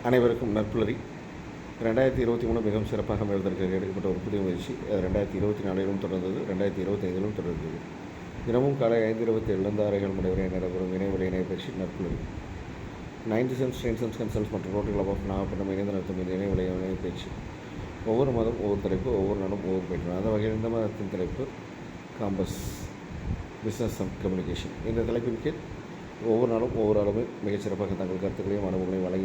அனைவருக்கும் நற்புலரி. 2023 மிகவும் சிறப்பாக அமைவதற்கு எடுக்கப்பட்ட ஒரு புதிய முயற்சி. அது 2024 தொடர்ந்தது, 2025 தொடர்ந்தது. தினமும் காலை 5:27 6 மணி வரை நடைபெறும் இணையவழி இணையப்பயிற்சி நற்புலரி. 9 சென்ஸ் ட்ரெயின் சென்ஸ் கன்சல்ஸ் மற்றும் ரோட்டரி கிளப் ஆஃப் நாகப்பட்டினம் இணைந்து நடத்தும் இந்த இணையவழி இணையப்பயிற்சி ஒவ்வொரு மாதம் ஒவ்வொரு தலைப்பு, ஒவ்வொரு நாளும் ஒவ்வொரு பயிற்சி. அந்த வகையில் இந்த மாதத்தின் தலைப்பு காம்பஸ் பிஸ்னஸ் அண்ட் கம்யூனிகேஷன். இந்த தலைப்பின் கீழ் ஒவ்வொரு நாளும் ஒவ்வொரு ஆளுமே மிகச்சிறப்பாக தங்கள் கருத்துக்களையும் அனுபவங்களையும் வழங்க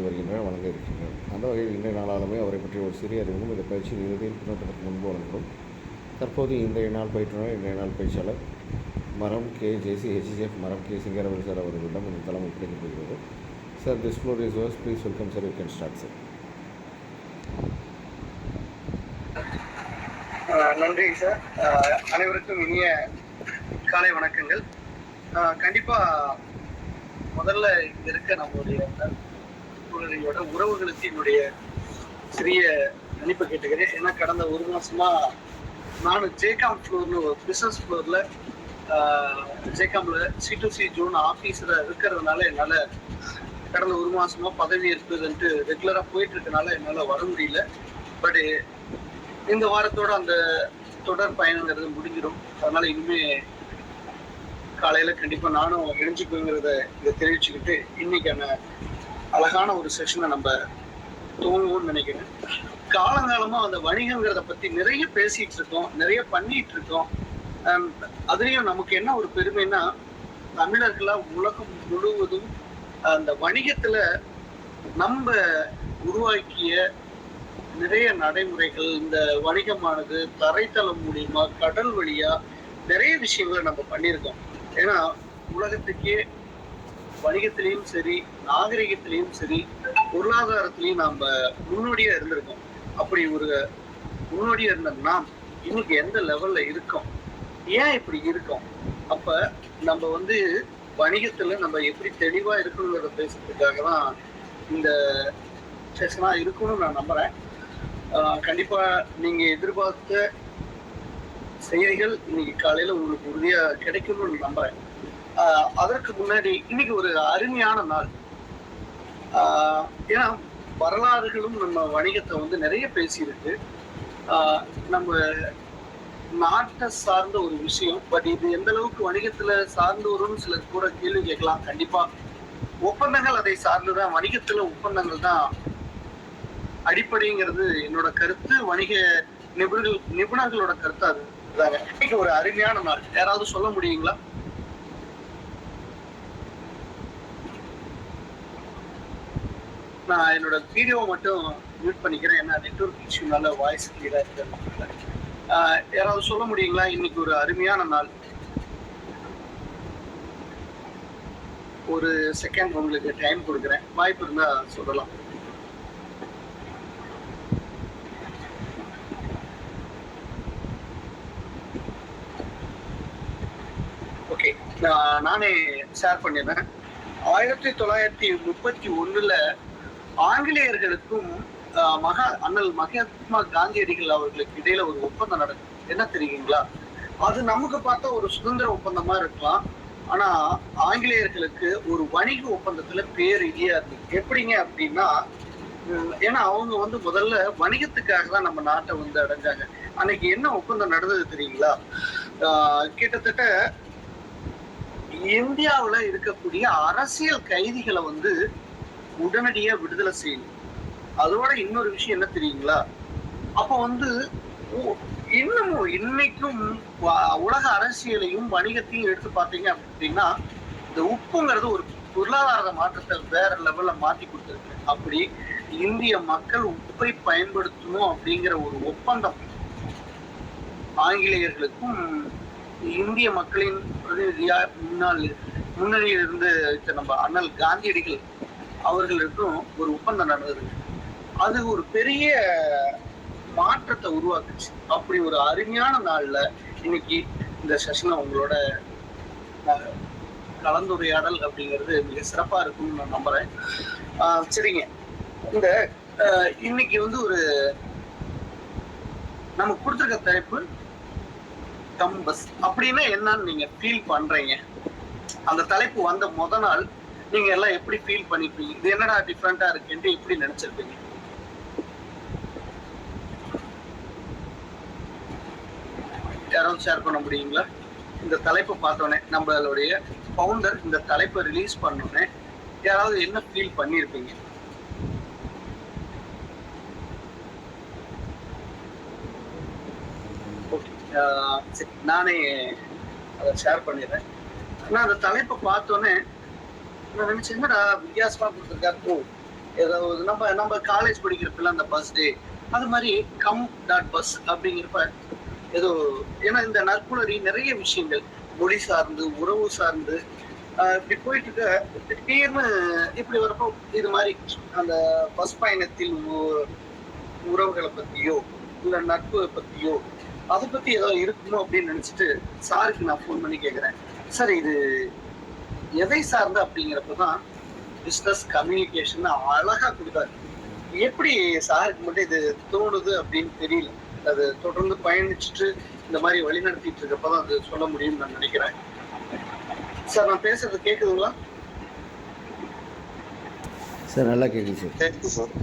இருக்கின்றனர். அந்த வகையில் இன்றைய நாளாலுமே அவரை பற்றிய ஒரு சிறிய அறிமுகம் இந்த பயிற்சியின் இறுதியில் பின்னோட்டத்துக்கு முன்பு வழங்கப்படும். தற்போது இன்றைய நாள் பயிற்றுனர், இன்றைய நாள் பயிற்சியாளர் மரம் கே ஜேசி HCF மரம் கே சிங்கரவன் சார் அவர்களிடம் இந்த தளம் ஒப்படைக்கப்படுகிறது. Sir, this floor is yours. Please welcome sir. You can start sir. நன்றி சார். அனைவருக்கும் இனிய காலை வணக்கங்கள். கண்டிப்பாக முதல்ல இங்கே இருக்க நம்மளுடைய உறவுகளுக்கு என்னுடைய சிறிய மன்னிப்பு கேட்டுக்கிறேன். ஏன்னா கடந்த ஒரு மாதமாக நான் ஜேகாம் ஃப்ளோர்னு ஒரு பிஸ்னஸ் ஃப்ளோரில் ஜேகாமில் C2C ஜோன் ஆஃபீஸில் இருக்கிறதுனால என்னால் கடந்த ஒரு மாதமாக பதவி இருக்குதுன்ட்டு ரெகுலராக போயிட்டுருக்கனால என்னால் வர முடியல. பட் இந்த வாரத்தோட அந்த தொடர் பயணங்கிறது முடிஞ்சிடும். அதனால் இனிமேல் காலையில் கண்டிப்பாக நானும் இணைஞ்சிக்குங்கிறத இதை தெரிவிச்சுக்கிட்டு இன்னைக்கான அழகான ஒரு செஷனை நம்ம துவங்குவோம்னு நினைக்கிறேன். காலங்காலமாக அந்த வணிகங்கிறத பற்றி நிறைய பேசிகிட்டு இருக்கோம், நிறைய பண்ணிகிட்டு இருக்கோம். அதுலேயும் நமக்கு என்ன ஒரு பெருமைன்னா, தமிழர்களாக உலகம் முழுவதும் அந்த வணிகத்தில் நம்ம உருவாக்கிய நிறைய நடைமுறைகள், இந்த வணிகமானது தரைத்தளம் மூலியமா கடல் வழியா நிறைய விஷயங்களை நம்ம பண்ணியிருக்கோம். ஏன்னா உலகத்துக்கே வணிகத்திலையும் சரி, நாகரிகத்திலையும் சரி, பொருளாதாரத்திலையும் நாம் முன்னோடியா இருந்திருக்கோம். அப்படி ஒரு முன்னோடியா இருந்த நாம் இன்னைக்கு எந்த லெவல்ல இருக்கோம், ஏன் இப்படி இருக்கோம், அப்ப நம்ம வணிகத்துல நம்ம எப்படி தெளிவா இருக்கணுங்கிறத பேசுறதுக்காக தான் இந்த செஷனா இருக்கணும்னு நான் நம்புறேன். கண்டிப்பா நீங்க எதிர்பார்த்த செய்திகள் இன்னைக்கு காலையில உங்களுக்கு உறுதியா கிடைக்கும்னு நம்புறேன். அதற்கு முன்னாடி இன்னைக்கு ஒரு அருமையான நாள். ஏன்னா வரலாறுகளும் நம்ம வணிகத்தை நிறைய பேசியிருக்கு. நம்ம நாட்டை சார்ந்த ஒரு விஷயம். பட் இது எந்த அளவுக்கு வணிகத்துல சார்ந்து வரும்னு சிலர் கூட கேள்வி கேட்கலாம். கண்டிப்பா ஒப்பந்தங்கள் அதை சார்ந்துதான், வணிகத்துல ஒப்பந்தங்கள் தான் அடிப்படைங்கிறது என்னோட கருத்து. வணிக நிபுணர்களோட கருத்து அது. இன்னைக்கு ஒரு அருமையான நாள். யாராவது சொல்ல முடியுங்களா? நான் என்னோட வீடியோ மட்டும் மியூட் பண்ணிக்கிறேன், ஏன்னா நெட்வொர்க் இஷ்யூனால வாய்ஸ் கிளியரா இருக்கிறதுனால. யாராவது சொல்ல முடியுங்களா? இன்னைக்கு ஒரு அருமையான நாள். ஒரு செகண்ட் உங்களுக்கு டைம் கொடுக்குறேன், வாய்ப்பு இருந்தா சொல்லலாம். ஓகே, நானே ஷேர் பண்ணிடுறேன். 1931 ஆங்கிலேயர்களுக்கும் அண்ணல் மகாத்மா காந்தியடிகள் அவர்களுக்கு இடையில ஒரு ஒப்பந்தம் நடக்கும். என்ன தெரியுங்களா? அது நமக்கு பார்த்தா ஒரு சுதந்திர ஒப்பந்தமா இருக்கலாம். ஆனா ஆங்கிலேயர்களுக்கு ஒரு வணிக ஒப்பந்தத்துல பேர் இல்லையா இருக்கு. எப்படிங்க அப்படின்னா, ஏன்னா அவங்க முதல்ல வணிகத்துக்காக தான் நம்ம நாட்டை அடைஞ்சாங்க. அன்னைக்கு என்ன ஒப்பந்தம் நடந்தது தெரியுங்களா? கிட்டத்தட்ட இந்தியாவுல இருக்கக்கூடிய அரசியல் கைதிகளை உடனடியா விடுதலை செய்யணும். அதோட இன்னொரு விஷயம் என்ன தெரியுங்களா? அப்ப இன்னமும் இன்னைக்கும் உலக அரசியலையும் வணிகத்தையும் எடுத்து பார்த்தீங்க அப்படின்னா, இந்த உப்புங்கிறது ஒரு பொருளாதார மாற்றத்தை வேற லெவல்ல மாத்தி கொடுத்துருக்கு. அப்படி இந்திய மக்கள் உப்பை பயன்படுத்தணும் அப்படிங்கிற ஒரு ஒப்பந்தம் ஆங்கிலேயர்களுக்கும் இந்திய மக்களின் பிரதிநிதியா முன்னணியில் இருந்து நம்ம அண்ணல் காந்தியடிகள் அவர்களுக்கும் ஒரு ஒப்பந்தம் நடந்தது. அது ஒரு பெரிய மாற்றத்தை உருவாக்குச்சு. அப்படி ஒரு அருமையான நாள்ல இன்னைக்கு இந்த செஷனை உங்களோட கலந்துரையாடல் அப்படிங்கிறது மிக சிறப்பா இருக்கும்னு நான் நம்புறேன். சரிங்க, இந்த இன்னைக்கு ஒரு நமக்கு கொடுத்துருக்க தலைப்பு கம்பஸ். அப்படின்னா என்னன்னு நீங்க ஃபீல் பண்றீங்க? அந்த தலைப்பு வந்த முத நாள் நீங்க எல்லாம் எப்படி ஃபீல் பண்ணிருப்பீங்க? இது என்னடா டிஃப்ரெண்டா இருக்குன்ட்டு எப்படி நினைச்சிருப்பீங்க? யாராவது ஷேர் பண்ண முடியுங்களா? இந்த தலைப்பை பார்த்தோன்னே நம்மளுடைய ஃபவுண்டர் இந்த தலைப்பை ரிலீஸ் பண்ணோன்னே யாராவது என்ன ஃபீல் பண்ணியிருப்பீங்க? ஓகே, சரி, நானே அதை ஷேர் பண்ணிடுறேன். நான் அந்த தலைப்பை பார்த்தோன்னே நான் நினைச்சேன், என்னடா வித்தியாசமா கொடுத்துருக்காரு. ஓ, ஏதாவது நம்ம நம்ம காலேஜ் படிக்கிறப்பெல்லாம் அந்த பஸ் டே அது மாதிரி கம் டாட் பஸ் அப்படிங்கிறப்ப ஏதோ, ஏன்னா இந்த நற்குணரி நிறைய விஷயங்கள் மொழி சார்ந்து உறவு சார்ந்து இப்படி போயிட்டு இருக்க, திடீர்னு இப்படி வரப்போ இது மாதிரி அந்த பஸ் பயணத்தில் உறவுகளை பத்தியோ இல்ல நட்பு பத்தியோ அதை பத்தி ஏதோ இருக்குமோ அப்படின்னு நினைச்சிட்டு சாருக்கு நான் ஃபோன் பண்ணி கேட்கிறேன், சார் இது எதை சார்ந்த அப்படிங்கிறப்பதான் பிஸ்னஸ் கம்யூனிகேஷன் அழகா கொடுத்தாரு. எப்படி சாருக்கு மட்டும் இது தோணுது அப்படின்னு தெரியல. அது தொடர்ந்து பயணிச்சுட்டு இந்த மாதிரி வழி நடத்திட்டு இருக்கப்பதான் அது சொல்ல முடியும்னு நான் நினைக்கிறேன். சார் நான் பேசுறது கேக்குதுங்களா? சார் நல்லா கேட்குது சார்.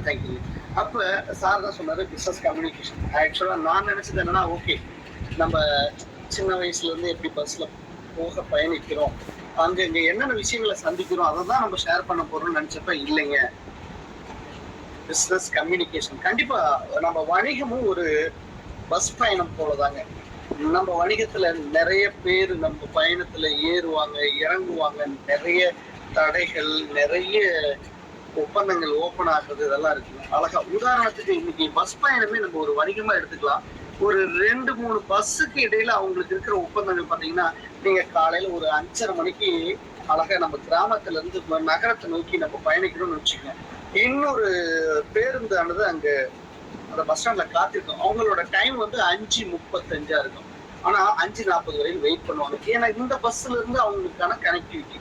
தேங்க்யூ. அப்ப சார் தான் சொன்னாரு பிசினஸ் கம்யூனிகேஷன். ஆக்சுவலா நான் நினைச்சது என்னன்னா, ஓகே நம்ம சின்ன வயசுல இருந்து எப்படி பஸ்ல போக பயணிக்கிறோம், அங்க இங்க என்னென்ன விஷயங்களை சந்திக்கிறோம், அதை தான் நம்ம ஷேர் பண்ண போறோம்னு நினைச்சப்ப இல்லைங்க. பிசினஸ் கம்யூனிகேஷன் கண்டிப்பா நம்ம வணிகமும் ஒரு பஸ் பயணம் போலதாங்க. நம்ம வணிகத்துல நிறைய பேர் நம்ம பயணத்துல ஏறுவாங்க இறங்குவாங்க, நிறைய தடைகள் நிறைய ஒப்பந்தங்கள் ஓபன் ஆகுறது இதெல்லாம் இருக்கு. அழகா உதாரணத்துக்கு இன்னைக்கு பஸ் பயணமே நம்ம ஒரு வணிகமா எடுத்துக்கலாம். ஒரு 2-3 பஸ்ஸுக்கு இடையில அவங்களுக்கு இருக்கிற ஒப்பந்தங்கள் பாத்தீங்கன்னா, நீங்க காலையில ஒரு 5:30 மணிக்கு அழகா நம்ம கிராமத்துல இருந்து நகரத்தை நோக்கி நம்ம பயணிக்கணும்னு வச்சுக்கோங்க. இன்னொரு பேருந்தானது அங்க அந்த பஸ் ஸ்டாண்ட்ல காத்திருக்கும். அவங்களோட டைம் வந்து 5:35 இருக்கும். ஆனா 5:40 வரையும் வெயிட் பண்ணுவாங்க. ஏன்னா இந்த பஸ்ல இருந்து அவங்களுக்கான கனெக்டிவிட்டி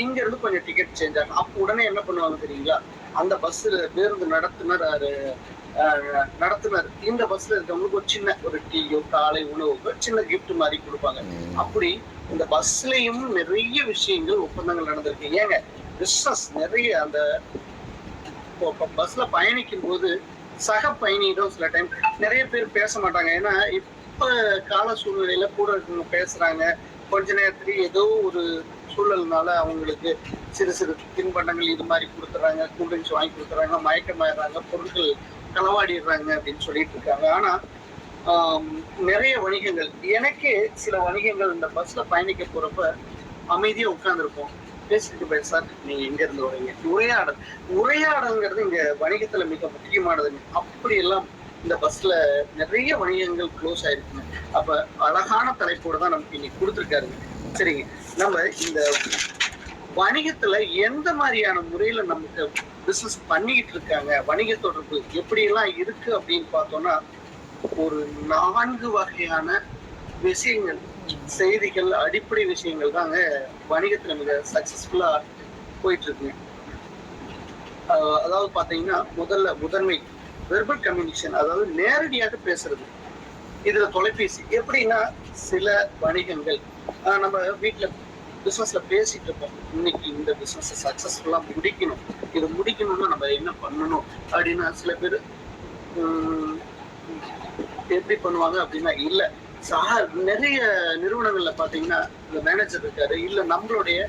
இங்க இருந்து கொஞ்சம் டிக்கெட் சேஞ்ச் ஆகும். அப்போ உடனே என்ன பண்ணுவாங்க தெரியுங்களா, அந்த பஸ்ல பேருந்து நடத்துனர் இந்த பஸ்ல இருக்கவங்களுக்கு ஒரு சின்ன ஒரு டீயோ காலை உணவுக்கோ சின்ன கிஃப்ட் மாதிரி கொடுப்பாங்க. அப்படி இந்த பஸ்லயும் நிறைய விஷயங்கள் ஒப்பந்தங்கள் நடந்திருக்கு. ஏங்க பிசினஸ் நிறைய அந்த பஸ்ல பயணிக்கும் போது சக பயணியிடம் சில டைம் நிறைய பேர் பேச மாட்டாங்க. ஏன்னா இப்ப கால சூழ்நிலையில கூட இருக்கவங்க பேசுறாங்க, கொஞ்ச நேரத்துக்கு ஏதோ ஒரு சூழல்னால அவங்களுக்கு சிறு சிறு தின்பண்டங்கள் இது மாதிரி கொடுத்துறாங்க, கூல்ட்ரிங்க்ஸ் வாங்கி கொடுத்துறாங்க, மயக்கமாயிடுறாங்க, பொருட்கள் களவாடிடுறாங்க அப்படின்னு சொல்லிட்டு இருக்காங்க. ஆனா நிறைய வணிகங்கள், எனக்கே சில வணிகங்கள் இந்த பஸ்ல பயணிக்க போறப்ப அமைதியா உட்கார்ந்துருப்போம், பேசிட்டு போய் சார் நீங்க எங்க இருந்து வரீங்க, உரையாடல்ங்கிறது இங்க வணிகத்துல மிக முக்கியமானதுங்க. அப்படி எல்லாம் இந்த பஸ்ல நிறைய வணிகங்கள் க்ளோஸ் ஆயிருக்குங்க. அப்ப அழகான தலைப்போடு தான் நமக்கு இன்னைக்கு கொடுத்துருக்காருங்க. சரிங்க, நம்ம இந்த வணிகத்துல எந்த மாதிரியான முறையில நமக்கு பிசினஸ் பண்ணிக்கிட்டு இருக்காங்க, வணிக தொடர்பு எப்படி எல்லாம் இருக்கு அப்படின்னு பார்த்தோம்னா, ஒரு 4 வகையான விஷயங்கள், செய்திகள், அடிப்படை விஷயங்கள் தாங்க வணிகத்துல மிக சக்சஸ்ஃபுல்லா போயிட்டு இருக்குங்க. அதாவது பாத்தீங்கன்னா, முதன்மை வெர்பல் கம்யூனிகேஷன், அதாவது நேரடியாக பேசுறது. இதுல தொலைபேசி எப்படின்னா, சில வணிகங்கள் நம்ம வீட்டுல பிசினஸ்ல பேசிட்டு இருப்போம், இன்னைக்கு இந்த பிசினஸ் சக்சஸ்ஃபுல்லா முடிக்கணும், இது முடிக்கணும்னா நம்ம என்ன பண்ணணும் அப்படின்னா, சில பேர் எப்படி பண்ணுவாங்க அப்படின்னா, இல்ல சார் நிறைய நிறுவனங்கள்ல பாத்தீங்கன்னா இந்த மேனேஜர் இருக்காரு, இல்ல நம்மளுடைய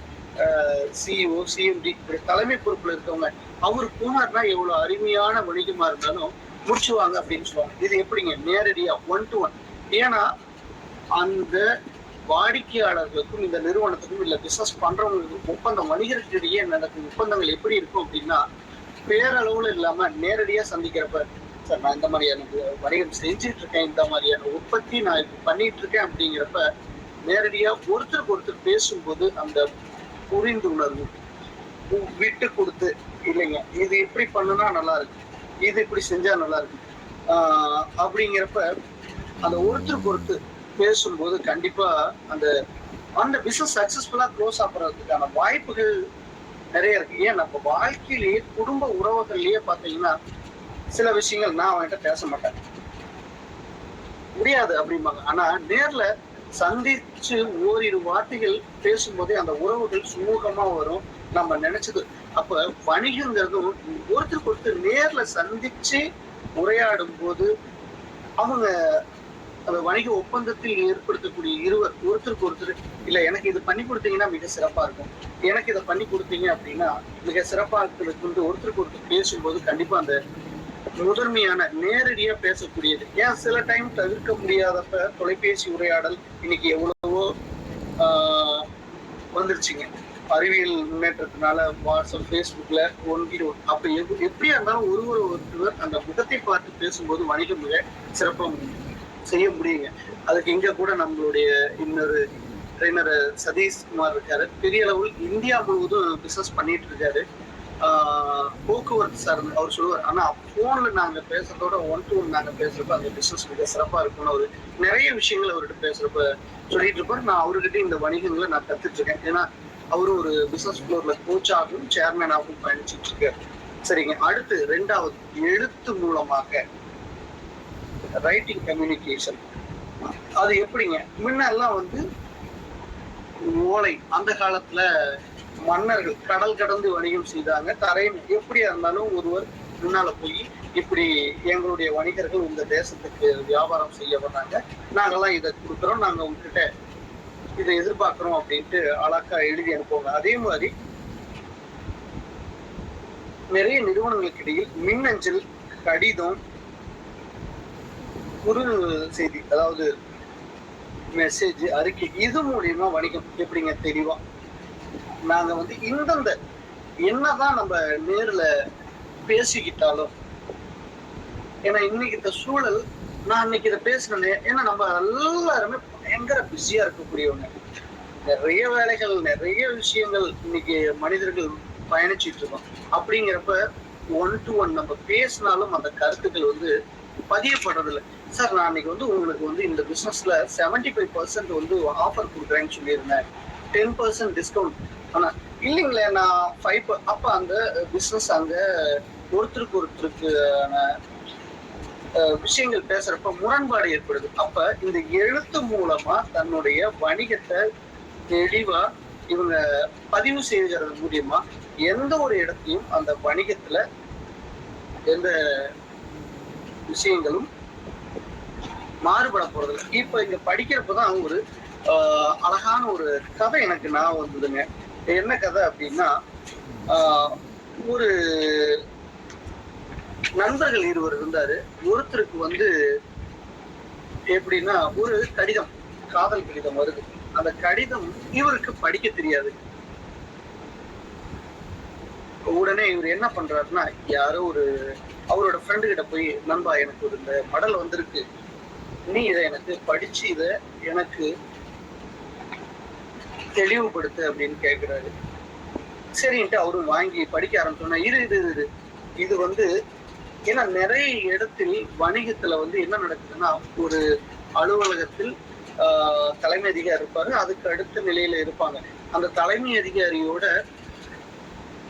சிஇஓ சிஎம்டி தலைமை பொறுப்புல இருக்கவங்க, அவரு போனார்னா எவ்வளவு அருமையான வணிகமா இருந்தாலும் முடிச்சுவாங்க அப்படின்னு சொல்லுவாங்க. இது எப்படிங்க, நேரடியா 1 to 1. ஏன்னா அந்த வாடிக்கையாளர்களுக்கும் இந்த நிறுவனத்துக்கும் இல்ல பிசினஸ் பண்றவங்களுக்கும் ஒப்பந்தம், வணிகர்களிடையே நடக்கும் ஒப்பந்தங்கள் எப்படி இருக்கும் அப்படின்னா, பேரளவுல இல்லாம நேரடியா சந்திக்கிறப்ப, சார் நான் இந்த மாதிரியான வணிகம் செஞ்சுட்டு இருக்கேன், இந்த மாதிரியான உற்பத்தி நான் இப்ப பண்ணிட்டு இருக்கேன் அப்படிங்கிறப்ப நேரடியா ஒருத்தருக்கு ஒருத்தர் பேசும்போது அந்த புரிந்துணர்வு, விட்டு கொடுத்து, இல்லைங்க இது இப்படி பண்ணுனா நல்லா இருக்கு, இது இப்படி செஞ்சா நல்லா இருக்கு அப்படிங்கிறப்ப அந்த ஒருத்தருக்கு ஒருத்தர் பேசும்போது கண்டிப்பா அந்த அந்த பிசினஸ் சக்சஸ்ஃபுல்லா க்ளோஸ் ஆகுறதுக்கான வாய்ப்புகள் நிறைய இருக்கு. ஏன் நம்ம வாழ்க்கையிலேயே குடும்ப உறவுகள்லயே பாத்தீங்கன்னா சில விஷயங்கள் நான் அவன்கிட்ட பேச மாட்டேன், முடியாது அப்படிம்பாங்க. ஆனா நேர்ல சந்திச்சு ஓரிரு வார்த்தைகள் பேசும்போதே அந்த உறவுகள் சுமூகமா வரும். நம்ம நினைச்சது அப்ப வணிகங்கிறதும் ஒருத்தருக்கு ஒருத்தர் நேர்ல சந்திச்சு உரையாடும் போது அவங்க அந்த வணிக ஒப்பந்தத்தில் ஏற்படுத்தக்கூடிய இருவர் ஒருத்தருக்கு ஒருத்தர் இல்ல எனக்கு இது பண்ணி கொடுத்தீங்கன்னா மிக சிறப்பா இருக்கும், எனக்கு இதை பண்ணி கொடுத்தீங்க அப்படின்னா மிக சிறப்பா இருக்கிறது ஒருத்தருக்கு ஒருத்தர் பேசும்போது கண்டிப்பா அந்த முதன்மையான நேரடியா பேசக்கூடியது. ஏன் சில டைம் தவிர்க்க முடியாதப்ப தொலைபேசி உரையாடல் இன்னைக்கு எவ்வளவோ வந்துருச்சுங்க. அறிவியல் முன்னேற்றத்தினால வாட்ஸ்அப், ஃபேஸ்புக்ல ஒன் வீடியோ அப்ப எப்படியா இருந்தாலும் ஒருவர் அந்த முகத்தை பார்த்து பேசும்போது வணிகம் மிக சிறப்பா செய்ய முடியுங்க. அதுக்கு இங்க கூட நம்மளுடைய இன்னொரு ட்ரெயினர் சதீஷ்குமார் இருக்காரு. பெரிய அளவில் இந்தியா முழுவதும் பிசினஸ் பண்ணிட்டு இருக்காரு. போக்குவரத்து சார் அவர் சொல்லுவார், ஆனா போன்ல நாங்க பேசுறதோட 1-to-1 நாங்க பேசுறப்ப அந்த பிசினஸ் மிக சிறப்பா இருக்கும்னு அவரு நிறைய விஷயங்கள் அவர்கிட்ட பேசுறப்ப சொல்லிட்டு இருப்பாரு. நான் அவர்கிட்ட இந்த வணிகங்களை நான் கத்துட்டு இருக்கேன். ஏன்னா அவரு ஒரு பிசினஸ் ஃப்ளோர்ல கோச்சாகவும் சேர்மேனாகவும் பயணிச்சுட்டு இருக்காரு. சரிங்க, அடுத்து 2வது எழுத்து மூலமாக ரைட்டிங் கம்யூனிகேஷன். அது எப்படிங்க? முன்னெல்லாம் வந்து ஓலை, அந்த காலத்துல மன்னர்கள் கடல் கடந்து வணிகம் செய்தாங்க. தரையில் எப்படியா இருந்தாலும் ஒருவர் முன்னால போய் இப்படி எங்களுடைய வணிகர்கள் இந்த தேசத்துக்கு வியாபாரம் செய்ய வர்றாங்க, நாங்கெல்லாம் இதை கொடுக்குறோம், நாங்க உங்ககிட்ட இதை எதிர்பார்க்கிறோம் அப்படின்ட்டு அழகா எழுதி அனுப்புவாங்க. அதே மாதிரி நிறைய நிறுவனங்களுக்கு இடையில் மின்னஞ்சல், கடிதம், குறு செய்தி, அதாவது மெசேஜ், அறிக்கை, இது மூலியமா வணிகம் எப்படிங்க தெளிவா நாங்க வந்து இந்தந்த என்னதான் நம்ம நேர்ல பேசிக்கிட்டாலும், ஏன்னா இன்னைக்கு இந்த சூழல், நான் இன்னைக்கு இதை பேசினேன், ஏன்னா நம்ம எல்லாருமே பயங்கர பிஸியா இருக்கக்கூடியவங்க. நிறைய வேலைகள், நிறைய விஷயங்கள் இன்னைக்கு மனிதர்கள் பயணிச்சுட்டு இருக்கோம். அப்படிங்கிறப்ப 1-to-1 நம்ம பேசினாலும் அந்த கருத்துக்கள் வந்து பதியப்படுறது இல்லை. சார் நான் அன்னைக்கு வந்து உங்களுக்கு வந்து இந்த பிசினஸ்ல 75% வந்து ஆஃபர் கொடுக்குறேன்னு சொல்லியிருந்தேன், 10% டிஸ்கவுண்ட். ஆனா இல்லைங்களே நான் 5 அப்ப அந்த பிசினஸ் அங்க ஒருத்தருக்கு விஷயங்கள் பேசுறப்ப முரண்பாடு ஏற்படுது. அப்ப இந்த எழுத்து மூலமா தன்னுடைய வணிகத்தை தெளிவா இவங்க பதிவு செய்கிறது மூலியமா எந்த ஒரு இடத்தையும் அந்த வணிகத்துல எந்த விஷயங்களும் மாறுபட போறதில்லை. இப்ப இங்க படிக்கிறப்பதான் ஒரு அழகான ஒரு கதை எனக்கு நான் வந்ததுங்க. என்ன கதை அப்படின்னா, ஒரு நண்பர்கள் இருவர் இருந்தாரு. ஒருத்தருக்கு வந்து எப்படின்னா ஒரு கடிதம், காதல் கடிதம் வருது. அந்த கடிதம் இவருக்கு படிக்க தெரியாது. உடனே இவர் என்ன பண்றாருன்னா, யாரோ ஒரு அவரோட ஃப்ரெண்டு கிட்ட போய், நண்பா எனக்கு ஒரு இந்த மடல் வந்திருக்கு, நீ இதை எனக்கு படிச்சு இதை எனக்கு தெளிவுபடுத்து அப்படின்னு கேட்கிறாரு. சரின்ட்டு அவரும் வாங்கி படிக்க ஆரம்பிச்சோன்னா, இது வந்து ஏன்னா நிறைய இடத்தில் வணிகத்துல வந்து என்ன நடக்குதுன்னா, ஒரு அலுவலகத்தில் தலைமை அதிகாரி இருப்பாரு, அதுக்கு அடுத்த நிலையில இருப்பாங்க. அந்த தலைமை அதிகாரியோட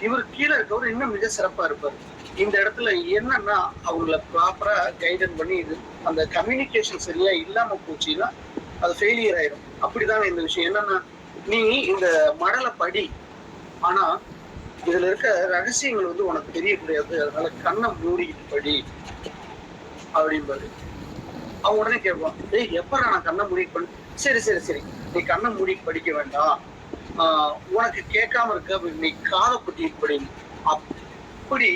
இவர் கீழே இருக்கவர் இன்னும் மிக சிறப்பா இருப்பாரு. இந்த இடத்துல என்னன்னா அவங்கள ப்ராப்பரா கைடன் பண்ணி இது அந்த கம்யூனிகேஷன் சரியா இல்லாம போச்சுன்னா அது ஃபெயிலியர் ஆயிடும். அப்படிதாங்க இந்த விஷயம். என்னன்னா, நீ இந்த மடலை படி, ஆனா இதுல இருக்க ரகசியங்கள் வந்து உனக்கு தெரியக்கூடாது, அதனால கண்ணை மூடிக்கிட்டு படி அப்படின்பாரு. அவன் உடனே கேட்பான், ஏய் எப்படா நான் கண்ணை மூடி பண்ணி, சரி சரி சரி நீ கண்ணை மூடி படிக்க வேண்டாம், உனக்கு கேட்காம இருக்க நீ காதை பற்றிட்டு படி. அப்படி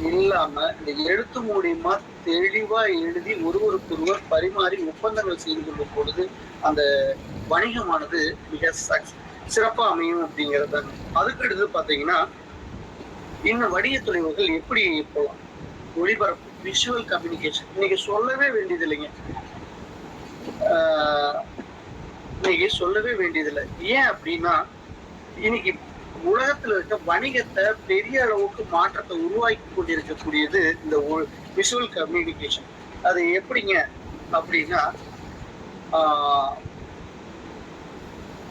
இல்லாம இந்த எழுத்து மூலியமா தெளிவா எழுதி ஒருவருக்கொருவர் பரிமாறி ஒப்பந்தங்கள் செய்து கொள்ளும் பொழுது அந்த வணிகமானது மிக சிறப்பா அமையும் அப்படிங்கிறது தாங்க. அதுக்கு அடுத்து பாத்தீங்கன்னா, இன்னும் வணிக துறைவர்கள் எப்படி போகலாம்? ஒளிபரப்பு, விஷுவல் கம்யூனிகேஷன் இன்னைக்கு சொல்லவே வேண்டியது இல்லைங்க. இன்னைக்கு சொல்லவே வேண்டியதில்லை. ஏன் அப்படின்னா, இன்னைக்கு உலகத்துல இருக்க வணிகத்தை பெரிய அளவுக்கு மாற்றத்தை உருவாக்கி கொண்டிருக்கக்கூடியது இந்த விஷுவல் கம்யூனிகேஷன். அது எப்படிங்க அப்படின்னா,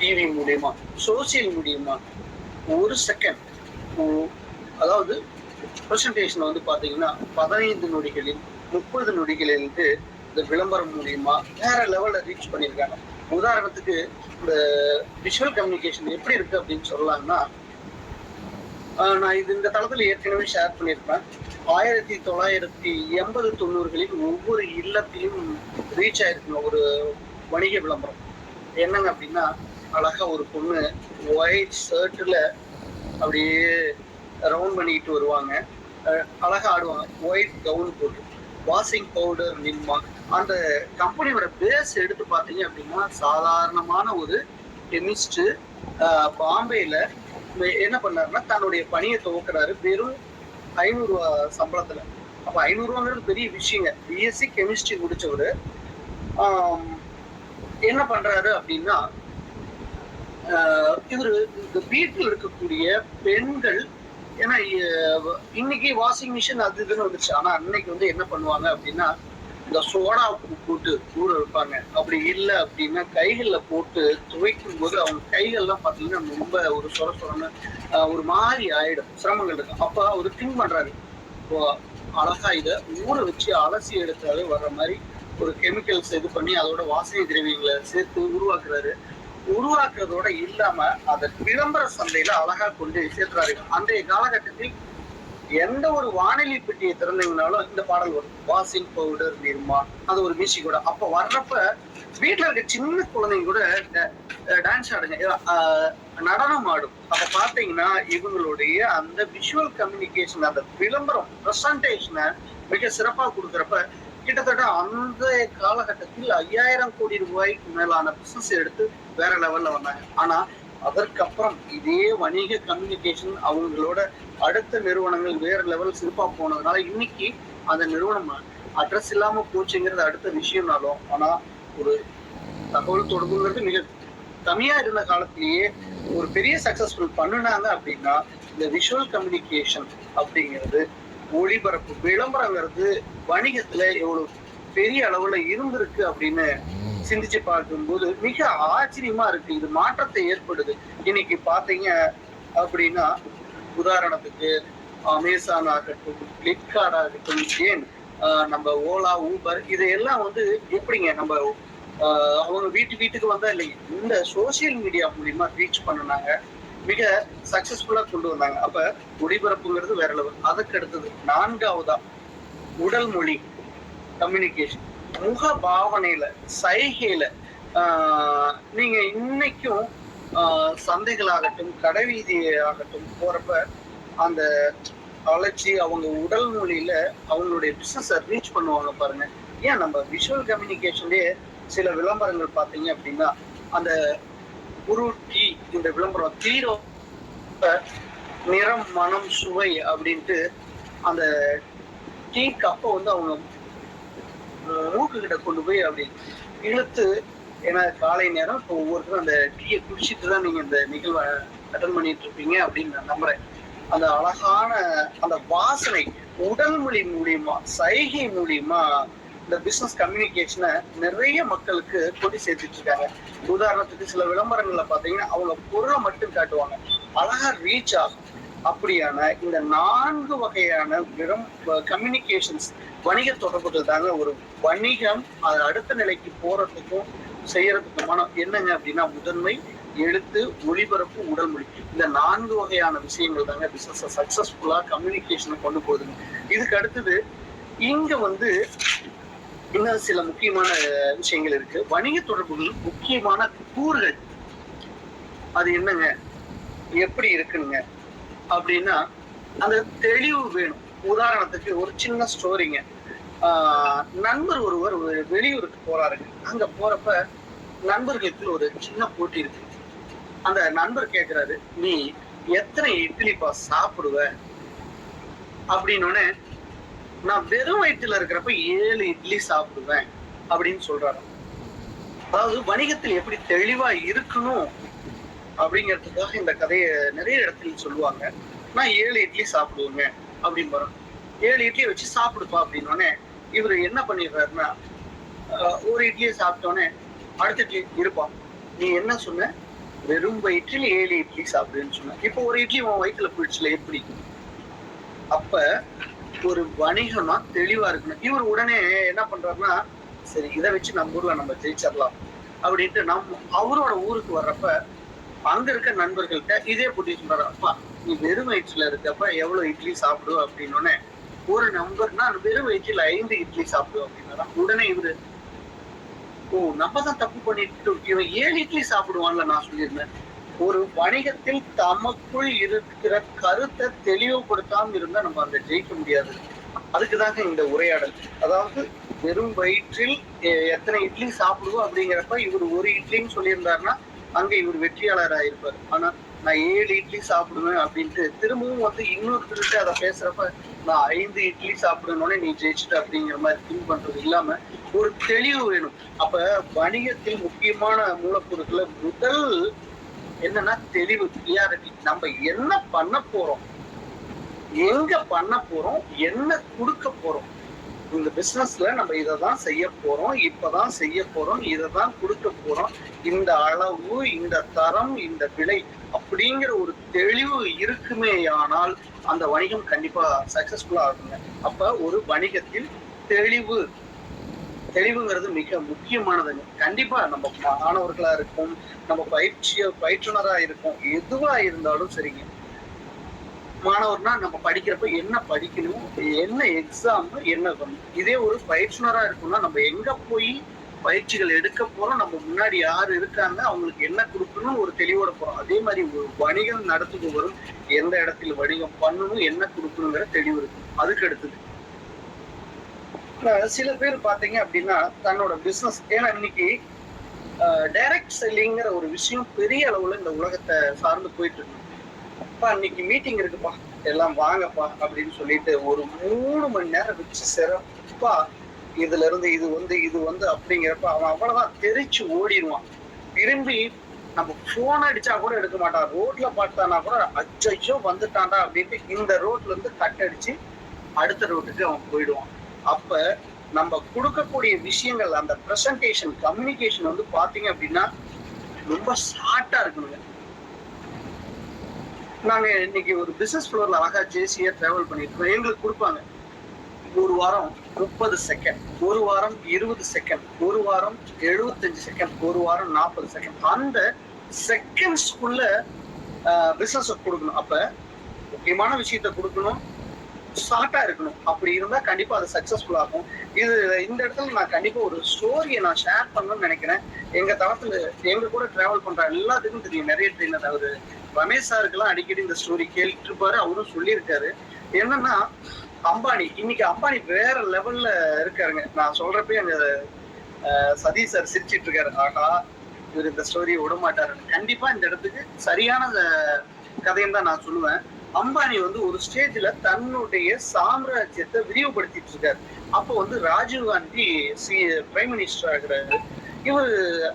டிவி மூலியமா, சோசியல் மூலியமா, ஒரு செகண்ட், அதாவது பிரசன்டேஷன் வந்து பாத்தீங்கன்னா 15 நொடிகளில் 30 நொடிகளிலிருந்து இந்த விளம்பரம் மூலியமா வேற லெவல்ல ரீச் பண்ணியிருக்காங்க. உதாரணத்துக்கு இந்த விஷுவல் கம்யூனிகேஷன் எப்படி இருக்கு அப்படின்னு சொல்லலாம்னா, நான் இது இந்த தளத்துல ஏற்கனவே ஷேர் பண்ணியிருப்பேன். 1980, 90களில் ஒவ்வொரு இல்லத்திலும் ரீச் ஆயிருக்குங்க ஒரு வணிக விளம்பரம். என்னங்க அப்படின்னா, அழகா ஒரு பொண்ணு ஒயிட் ஷர்ட்ல அப்படியே ரவுண்ட் பண்ணிக்கிட்டு வருவாங்க. அழகா ஆடுவாங்க. ஒயிட் கவுன் போட்டு. வாஷிங் பவுடர் நிம்மா. அந்த கம்பெனியோட பேஸ் எடுத்து பார்த்தீங்க அப்படின்னா, சாதாரணமான ஒரு கெமிஸ்ட் பாம்பேல என்ன பண்ணாருன்னா, தன்னுடைய பணியை துவக்குறாரு. வெறும் ரூ. 500 சம்பளத்துல. அப்ப ரூ. 500ங்கிறது பெரிய விஷயங்க. பிஎஸ்சி கெமிஸ்ட்ரி முடிச்சவரு. என்ன பண்றாரு அப்படின்னா, இவரு இந்த வீட்டில் இருக்கக்கூடிய பெண்கள், ஏன்னா இன்னைக்கு வாஷிங் மிஷின் அது இதுன்னு வந்துருச்சு. ஆனா அன்னைக்கு வந்து என்ன பண்ணுவாங்க அப்படின்னா, இந்த சோடா உப்பு போட்டு ஊற வைப்பாங்க. அப்படி இல்லை அப்படின்னா கைகள்ல போட்டு துவைக்கும் போது அவங்க கைகள்லாம் பார்த்தீங்கன்னா ரொம்ப ஒரு சொர சொரன்னு ஒரு மாதிரி ஆயிடும், சிரமங்கள் இருக்கும். அப்ப அவரு திங்க் பண்றாரு, அழகா இதை ஊற வச்சு அலசி எடுத்தாலே வர்ற மாதிரி ஒரு கெமிக்கல்ஸ் இது பண்ணி அதோட வாசனை திரவியங்களை சேர்த்து உருவாக்குறாரு. உருவாக்குறதோட இல்லாம அதை விளம்பர சந்தையில அழகா கொண்டு சேர்த்துறாரு. அன்றைய காலகட்டத்தில் எந்த ஒரு வானிலை பெட்டியை திறந்தீங்கனாலும் இந்த பாடல் வரும். வாஷிங் பவுடர் நிர்மா, அது ஒரு மியூசிக் கூட. அப்ப வர்றப்ப வீட்டுல இருக்க சின்ன குழந்தைங்க கூட டான்ஸ் ஆடுங்க, நடனம் ஆடும். அப்ப பாத்தீங்கன்னா இவங்களுடைய அந்த விஷுவல் கம்யூனிகேஷன், அந்த விளம்பரம் பிரசன்டேஷனை மிக சிறப்பா கொடுக்குறப்ப கிட்டத்தட்ட அந்த காலகட்டத்தில் 5000 கோடி ரூபாய்க்கு மேலான பிசினஸ் எடுத்து வேற லெவல்ல வந்தாங்க. ஆனா அதற்கப்புறம் இதே வணிக கம்யூனிகேஷன் அவங்களோட அடுத்த நிறுவனங்கள் வேற லெவல் சிறப்பா போனதுனால இன்னைக்கு அந்த நிறுவனம் அட்ரஸ் இல்லாம போச்சுங்கிறது அடுத்த விஷயம்னாலும், ஆனா ஒரு தகவல் தொடர்புங்கிறது மிக கம்மியா இருந்த காலத்திலேயே ஒரு பெரிய சக்சஸ்ஃபுல் பண்ணுனாங்க அப்படின்னா, இந்த விஷுவல் கம்யூனிகேஷன் அப்படிங்கிறது, ஒளிபரப்பு விளம்பரங்கிறது வணிகத்துல எவ்வளவு பெரிய அளவுல இருந்திருக்கு அப்படின்னு சிந்திச்சு பார்க்கும்போது மிக ஆச்சரியமா இருக்கு. இது மாற்றத்தை ஏற்படுது. இன்னைக்கு பாத்தீங்க அப்படின்னா, உதாரணத்துக்கு அமேசான் ஆகட்டும், பிளிப்கார்ட் ஆகட்டும், ஏன் நம்ம ஓலா, ஊபர், இதையெல்லாம் வந்து எப்படிங்க நம்ம அவங்க வீட்டுக்கு வந்தா இல்லைங்க, இந்த சோசியல் மீடியா மூலியமா ரீச் பண்ணினாங்க, மிக சக்சஸ்ஃபுல்லா கொண்டு வந்தாங்க. அப்ப ஒளிபரப்புங்கிறது வேற லெவல். அதுக்கு அடுத்தது 4வதா உடல் மொழி கம்யூனிகேஷன், முக பாவனையில, சைகையில. நீங்க இன்னைக்கும் சந்தைகளாகட்டும், கடை வீதி ஆகட்டும் போறப்ப அந்த அழைச்சி அவங்க உடல் மொழியில அவங்களுடைய பிசினஸை ரீச் பண்ணுவாங்க பாருங்க. ஏன் நம்ம விஷுவல் கம்யூனிகேஷன்லயே சில விளம்பரங்கள் பார்த்தீங்க அப்படின்னா, அந்த குரு டீ, இந்த விளம்பரம் தீரோ நிறம், மனம், சுவை அப்படின்ட்டு அந்த டீ கப்பை வந்து அவங்க மூக்கு கிட்ட கொண்டு போய் அப்படி இழுத்து, ஏன்னா காலை நேரம் இப்போ ஒவ்வொருத்தரும் அந்த டீயை குடிச்சிட்டு தான் நீங்க இந்த நிகழ்வை அட்டன் பண்ணிட்டு இருப்பீங்க அப்படின்னு நான் நம்புறேன். அந்த அழகான அந்த வாசனை உடல் மொழி மூலியமா, சைகை மூலியமா இந்த பிசினஸ் கம்யூனிகேஷனை நிறைய மக்களுக்கு கொண்டு சேர்த்துட்டு இருக்காங்க. உதாரணத்துக்கு சில விளம்பரங்கள்ல பாத்தீங்கன்னா அவங்க பொருளை மட்டும் காட்டுவாங்க, அழகா ரீச் ஆகும். அப்படியான இந்த 4 வகையான கம்யூனிகேஷன்ஸ் வணிக தொடர்புகள் தாங்க ஒரு வணிகம் அது அடுத்த நிலைக்கு போறதுக்கும் செய்யறதுக்குமான என்னங்க அப்படின்னா, முதன்மை, எழுத்து, ஒளிபரப்பு, உடல் மொழி, இந்த 4 வகையான விஷயங்கள் தாங்க பிசினஸ் சக்சஸ்ஃபுல்லா கம்யூனிகேஷனை கொண்டு போகுதுங்க. இதுக்கு அடுத்தது இங்க வந்து இன்னும் சில முக்கியமான விஷயங்கள் இருக்கு. வணிக தொடர்புகள் முக்கியமான கூறுகள் அது என்னங்க, எப்படி இருக்குங்க அப்படின்னா, அந்த தெளிவு வேணும். உதாரணத்துக்கு ஒரு சின்ன ஸ்டோரிங்க. நண்பர் ஒருவர் வெளியூருக்கு போறாருங்க. அங்க போறப்ப நண்பர்களுக்கு ஒரு சின்ன போட்டி இருக்கு. அந்த நண்பர் கேட்கிறாரு, நீ எத்தனை இட்லிப்பா சாப்பிடுவ அப்படின்னு. நான் வெறும் வயிற்றுல இருக்கிறப்ப 7 இட்லி சாப்பிடுவேன் அப்படின்னு சொல்றாரு. அதாவது வணிகத்தில் எப்படி தெளிவா இருக்கணும் அப்படிங்கிறதுக்காக இந்த கதையை நிறைய இடத்துல சொல்லுவாங்க. நான் 7 இட்லி சாப்பிடுவேங்க அப்படின்னு வரும். 7 இட்லியை வச்சு சாப்பிடுப்பா அப்படின்னோடனே இவர் என்ன பண்ணிடுறாருன்னா, ஒரு இட்லியை சாப்பிட்டோன்னே அடுத்த இட்லி இருப்பான், நீ என்ன சொன்ன, வெறும் வயிற்றில் 7 இட்லி சாப்பிடுன்னு சொன்ன, இப்போ ஒரு இட்லி உன் வயிற்றுல போயிடுச்சுல எப்படி? அப்ப ஒரு வணிகம்னா தெளிவா இருக்கணும். இவர் உடனே என்ன பண்றாருன்னா, சரி இதை வச்சு நம்ம ஊர்ல நம்ம ஜெயிச்சிடலாம் அப்படின்ட்டு அவரோட ஊருக்கு வர்றப்ப அங்க இருக்க நண்பர்கள்ட்ட இதே புட்டி சொல்றாரு, அப்பா நீ வெறும் வயிற்றுல இருக்கப்ப எவ்வளவு இட்லி சாப்பிடுவ அப்படின்னு. ஒரு நம்பர் நான் வெறும் வயிற்றில் 5 இட்லி சாப்பிடுவேன் அப்படின்னா உடனே இவரு, ஓ நம்ம தான் தப்பு பண்ணிட்டு இவன் 7 இட்லி சாப்பிடுவான்ல நான் சொல்லியிருந்தேன். ஒரு வணிகத்தில் தமக்குள் இருக்கிற கருத்தை தெளிவுபடுத்தாம இருந்தா நம்ம அங்க ஜெயிக்க முடியாது. அதுக்குதாங்க இந்த உரையாடல். அதாவது வெறும் வயிற்றில் எத்தனை இட்லி சாப்பிடுவோம் அப்படிங்கிறப்ப இவர் ஒரு இட்லின்னு சொல்லியிருந்தாருன்னா அங்க இவர் வெற்றியாளராக இருப்பார். ஆனா நான் 7 இட்லி சாப்பிடுவேன் அப்படின்ட்டு திரும்பவும் வந்து இன்னொருத்தருக்கு அதை பேசுறப்ப நான் 5 இட்லி சாப்பிடணும்னே நீ ஜெயிச்சுட்ட அப்படிங்கிற மாதிரி திங்க் பண்றது இல்லாம ஒரு தெளிவு வேணும். அப்ப வணிகத்தில் முக்கியமான மூலப்பொருட்களை முதல் என்னன்னா தெளிவு, கிளியாரிட்டி. நம்ம என்ன பண்ண போறோம், எங்க பண்ண போறோம், என்ன கொடுக்க போறோம். இந்த பிசினஸ்ல நம்ம இதைதான் செய்ய போறோம், இப்பதான் செய்ய போறோம், இதைதான் கொடுக்க போறோம், இந்த அளவு, இந்த தரம், இந்த விலை அப்படிங்கிற ஒரு தெளிவு இருக்குமேயானால் அந்த வணிகம் கண்டிப்பா சக்சஸ்ஃபுல்லா ஆகுங்க. அப்ப ஒரு வணிகத்தில் தெளிவுங்கிறது மிக முக்கியமானதுங்க. கண்டிப்பா நம்ம மாணவர்களா இருக்கும், நம்ம பயிற்றுனரா இருக்கும், எதுவா இருந்தாலும் சரிங்க. மாணவர்னா நம்ம படிக்கிறப்ப என்ன படிக்கணும், என்ன எக்ஸாம், என்ன பண்ணணும். இதே ஒரு பயிற்றுனரா இருக்கும்னா நம்ம எங்க போய் பயிற்சிகள் எடுக்க போறோம், நம்ம முன்னாடி யாரு இருக்காங்க, அவங்களுக்கு என்ன கொடுக்கணும் ஒரு தெளிவோட போறோம். அதே மாதிரி ஒரு வணிகம் நடத்துபவரும் எந்த இடத்துல வணிகம் பண்ணணும், என்ன கொடுக்கணுங்கிற தெளிவு இருக்கு. அதுக்கு அடுத்தது சில பேர் பாத்தீங்க அப்படின்னா தன்னோட பிசினஸ், ஏன்னா இன்னைக்கு டைரக்ட் செல்லிங்கிற ஒரு விஷயம் பெரிய அளவுல இந்த உலகத்தை சார்ந்து போயிட்டு இருக்கு. அப்பா இன்னைக்கு மீட்டிங் இருக்குப்பா எல்லாம் வாங்கப்பா அப்படின்னு சொல்லிட்டு ஒரு 3 மணி நேரம் வச்சு சிறப்பா இதுல இருந்து இது வந்து அப்படிங்கிறப்ப அவன் அவ்வளவுதான் தெரிச்சு ஓடிடுவான். திரும்பி நம்ம போன் அடிச்சா கூட எடுக்க மாட்டான். ரோட்ல பார்த்தானா கூட அச்சோ வந்துட்டான்டா அப்படின்ட்டு இந்த ரோட்ல இருந்து கட் அடிச்சு அடுத்த ரோட்டுக்கு அவன் போயிடுவான். அப்ப நம்ம கொடுக்கக்கூடிய விஷயங்கள், அந்த பிரசன்டேஷன், கம்யூனிகேஷன் வந்து பாத்தீங்க அப்படின்னா ரொம்ப ஷார்ட்டா இருக்கணுங்க. நாங்க இன்னைக்கு ஒரு பிசினஸ் ஃப்ளோர்ல அழகா ஜேசியா டிராவல் பண்ணிட்டு இருக்கோம். எங்களுக்கு கொடுப்பாங்க ஒரு வாரம் 30 செகண்ட், ஒரு வாரம் 20 செகண்ட், ஒரு வாரம் 75 செகண்ட், ஒரு வாரம் 40 செகண்ட். அந்த செகண்ட்ஸ்க்குள்ள பிசினஸ் கொடுக்கணும். அப்ப முக்கியமான விஷயத்த கொடுக்கணும், ஷார்ட்டா இருக்கணும். அப்படி இருந்தா கண்டிப்பா அது சக்சஸ்ஃபுல் ஆகும். இந்த இடத்துல நான் கண்டிப்பா ஒரு ஸ்டோரியை நான் ஷேர் பண்ணணும்னு நினைக்கிறேன். எங்க தளத்துல எங்க கூட டிராவல் பண்ற எல்லாத்துக்கும் தெரியும். நிறைய ட்ரெயினர் அவரு ரமேஷ் சாருக்கெல்லாம் அடிக்கடி இந்த ஸ்டோரி கேட்டுட்டு இருப்பாரு. அவரும் சொல்லியிருக்காரு. என்னன்னா அம்பானி, இன்னைக்கு அம்பானி வேற லெவல்ல இருக்காருங்க. நான் சொல்றப்ப அங்க சதீஷ் சார் சிரிச்சிட்டு இருக்காரு, ஆகா இவர் இந்த ஸ்டோரியை விட மாட்டாரு. கண்டிப்பா இந்த இடத்துக்கு சரியான கதைன்னு தான் நான் சொல்லுவேன். அம்பானி வந்து ஒரு ஸ்டேஜ்ல தன்னுடைய சாம்ராஜ்யத்தை விரிவுபடுத்திட்டு இருக்காரு. அப்போ வந்து ராஜீவ் காந்தி பிரைம் மினிஸ்டர் ஆகிறாரு. இவர்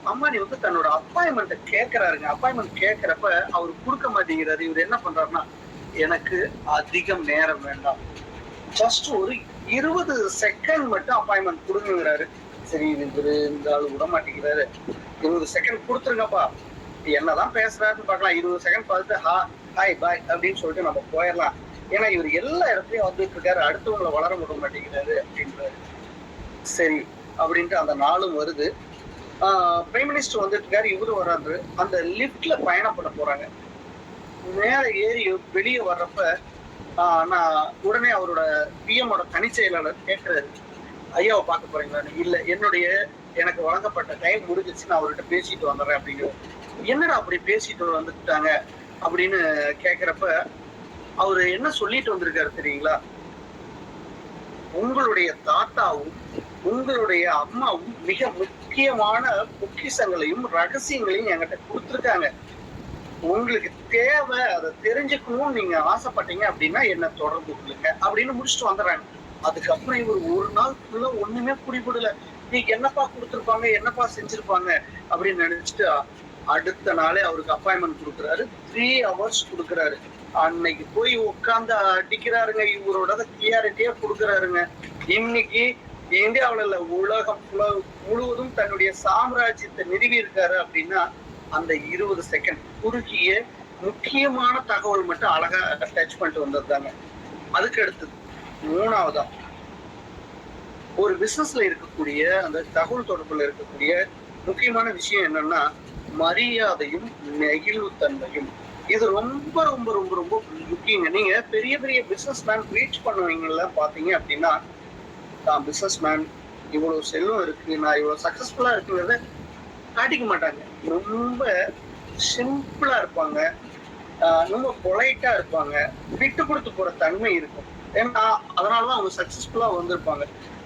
அம்பானி வந்து தன்னோட அப்பாயின்மெண்ட்டை கேட்கிறாருங்க. அப்பாயின்மெண்ட் கேட்கிறப்ப அவர் கொடுக்க மாட்டேங்கிறாரு. இவர் என்ன பண்றாருன்னா, எனக்கு அதிகம் நேரம் வேண்டாம், ஜஸ்ட் ஒரு 20 செகண்ட் மட்டும் அப்பாயின்மெண்ட் கொடுங்கிறாரு. சரி இவரு இந்த ஆளு விட மாட்டேங்கிறாரு, 20 செகண்ட் கொடுத்துருங்கப்பா, என்னதான் பேசுறாருன்னு பார்க்கலாம். 20 செகண்ட் பார்த்துட்டு ஹாய் பாய் அப்படின்னு சொல்லிட்டு நம்ம போயிடலாம். ஏன்னா இவர் எல்லா இடத்துலயும் வந்துட்டு இருக்காரு, அடுத்தவங்களை வளர விட மாட்டேங்கிறாரு அப்படின்றாரு. சரி அப்படின்ட்டு அந்த நாளும் வருது. பிரைம் மினிஸ்டர் வந்துட்டு இருக்காரு, இவரும் வர்றாரு. அந்த லிப்ட்ல பயணப்பட போறாங்க. மேல ஏறி வெளியே வர்றப்ப நான் உடனே அவரோட பிஎம்மோட தனிச் செயலாளர் கேட்கிறாரு, ஐயாவை பார்க்க போறீங்களா? இல்ல, எனக்கு வழங்கப்பட்ட டைம் முடிஞ்சிச்சு, நான் அவர்கிட்ட பேசிட்டு வந்துடுறேன் அப்படிங்கிறது. என்னடா அப்படி பேசிட்டு வந்துட்டாங்க அப்படின்னு கேக்குறப்ப அவரு என்ன சொல்லிட்டு வந்திருக்காரு தெரியுங்களா? உங்களுடைய தாத்தாவும் உங்களுடைய அம்மாவும் மிக முக்கியமான பொக்கிஷங்களையும் ரகசியங்களையும் என்கிட்ட கொடுத்துருக்காங்க. உங்களுக்கு தேவை, அதை தெரிஞ்சுக்கணும்னு நீங்க ஆசைப்பட்டீங்க அப்படின்னா என்ன தொடர்பு கொள்ளுங்க அப்படின்னு முடிச்சுட்டு வந்துடுறாங்க. அதுக்கப்புறம் இவர் ஒரு நாள் ஃபுல்லா ஒண்ணுமே புரிபடல. நீங்க என்னப்பா கொடுத்துருப்பாங்க, என்னப்பா செஞ்சிருப்பாங்க அப்படின்னு நினைச்சிட்டு அடுத்த நாளே அவருக்கு அப்பாயின்மெண்ட் கொடுக்குறாரு. 3 hours கொடுக்குறாரு. அன்னைக்கு போய் உட்கார்ந்து அடிக்கிறாருங்க. இவரோட கிளியாரிட்டியா கொடுக்குறாருங்க. இன்னைக்கு இந்தியாவில இல்ல, உலகம் முழுவதும் தன்னுடைய சாம்ராஜ்யத்தை நிறுவி இருக்காரு அப்படின்னா அந்த 20 செகண்ட் குறுகிய முக்கியமான தகவல் மட்டும் அழகா டச் பண்ணிட்டு வந்ததுதாங்க. அதுக்கு அடுத்தது 3வதா ஒரு பிசினஸ்ல இருக்கக்கூடிய அந்த தகவல் தொடர்புல இருக்கக்கூடிய முக்கியமான விஷயம் என்னன்னா மரியாதையும் நெகிழ்வுத்தன்மையும். இது ரொம்ப ரொம்ப ரொம்ப ரொம்ப முக்கியங்க. நீங்க பெரிய பெரிய பிசினஸ் மேன் ரீச் பண்ணுவீங்கல்ல பாத்தீங்க அப்படின்னா, நான் பிசினஸ் மேன், இவ்வளவு செல்வம் இருக்கு, நான் இவ்வளவு சக்சஸ்ஃபுல்லா இருக்குங்கிறத காட்டிக்க மாட்டாங்க. ரொம்ப சிம்பிளா இருப்பாங்க, ரொம்ப பொலைட்டா இருப்பாங்க, விட்டு கொடுத்து போற தன்மை இருக்கும். ஏன்னா அதனாலதான் அவங்க சக்சஸ்ஃபுல்லா வந்திருப்பாங்க.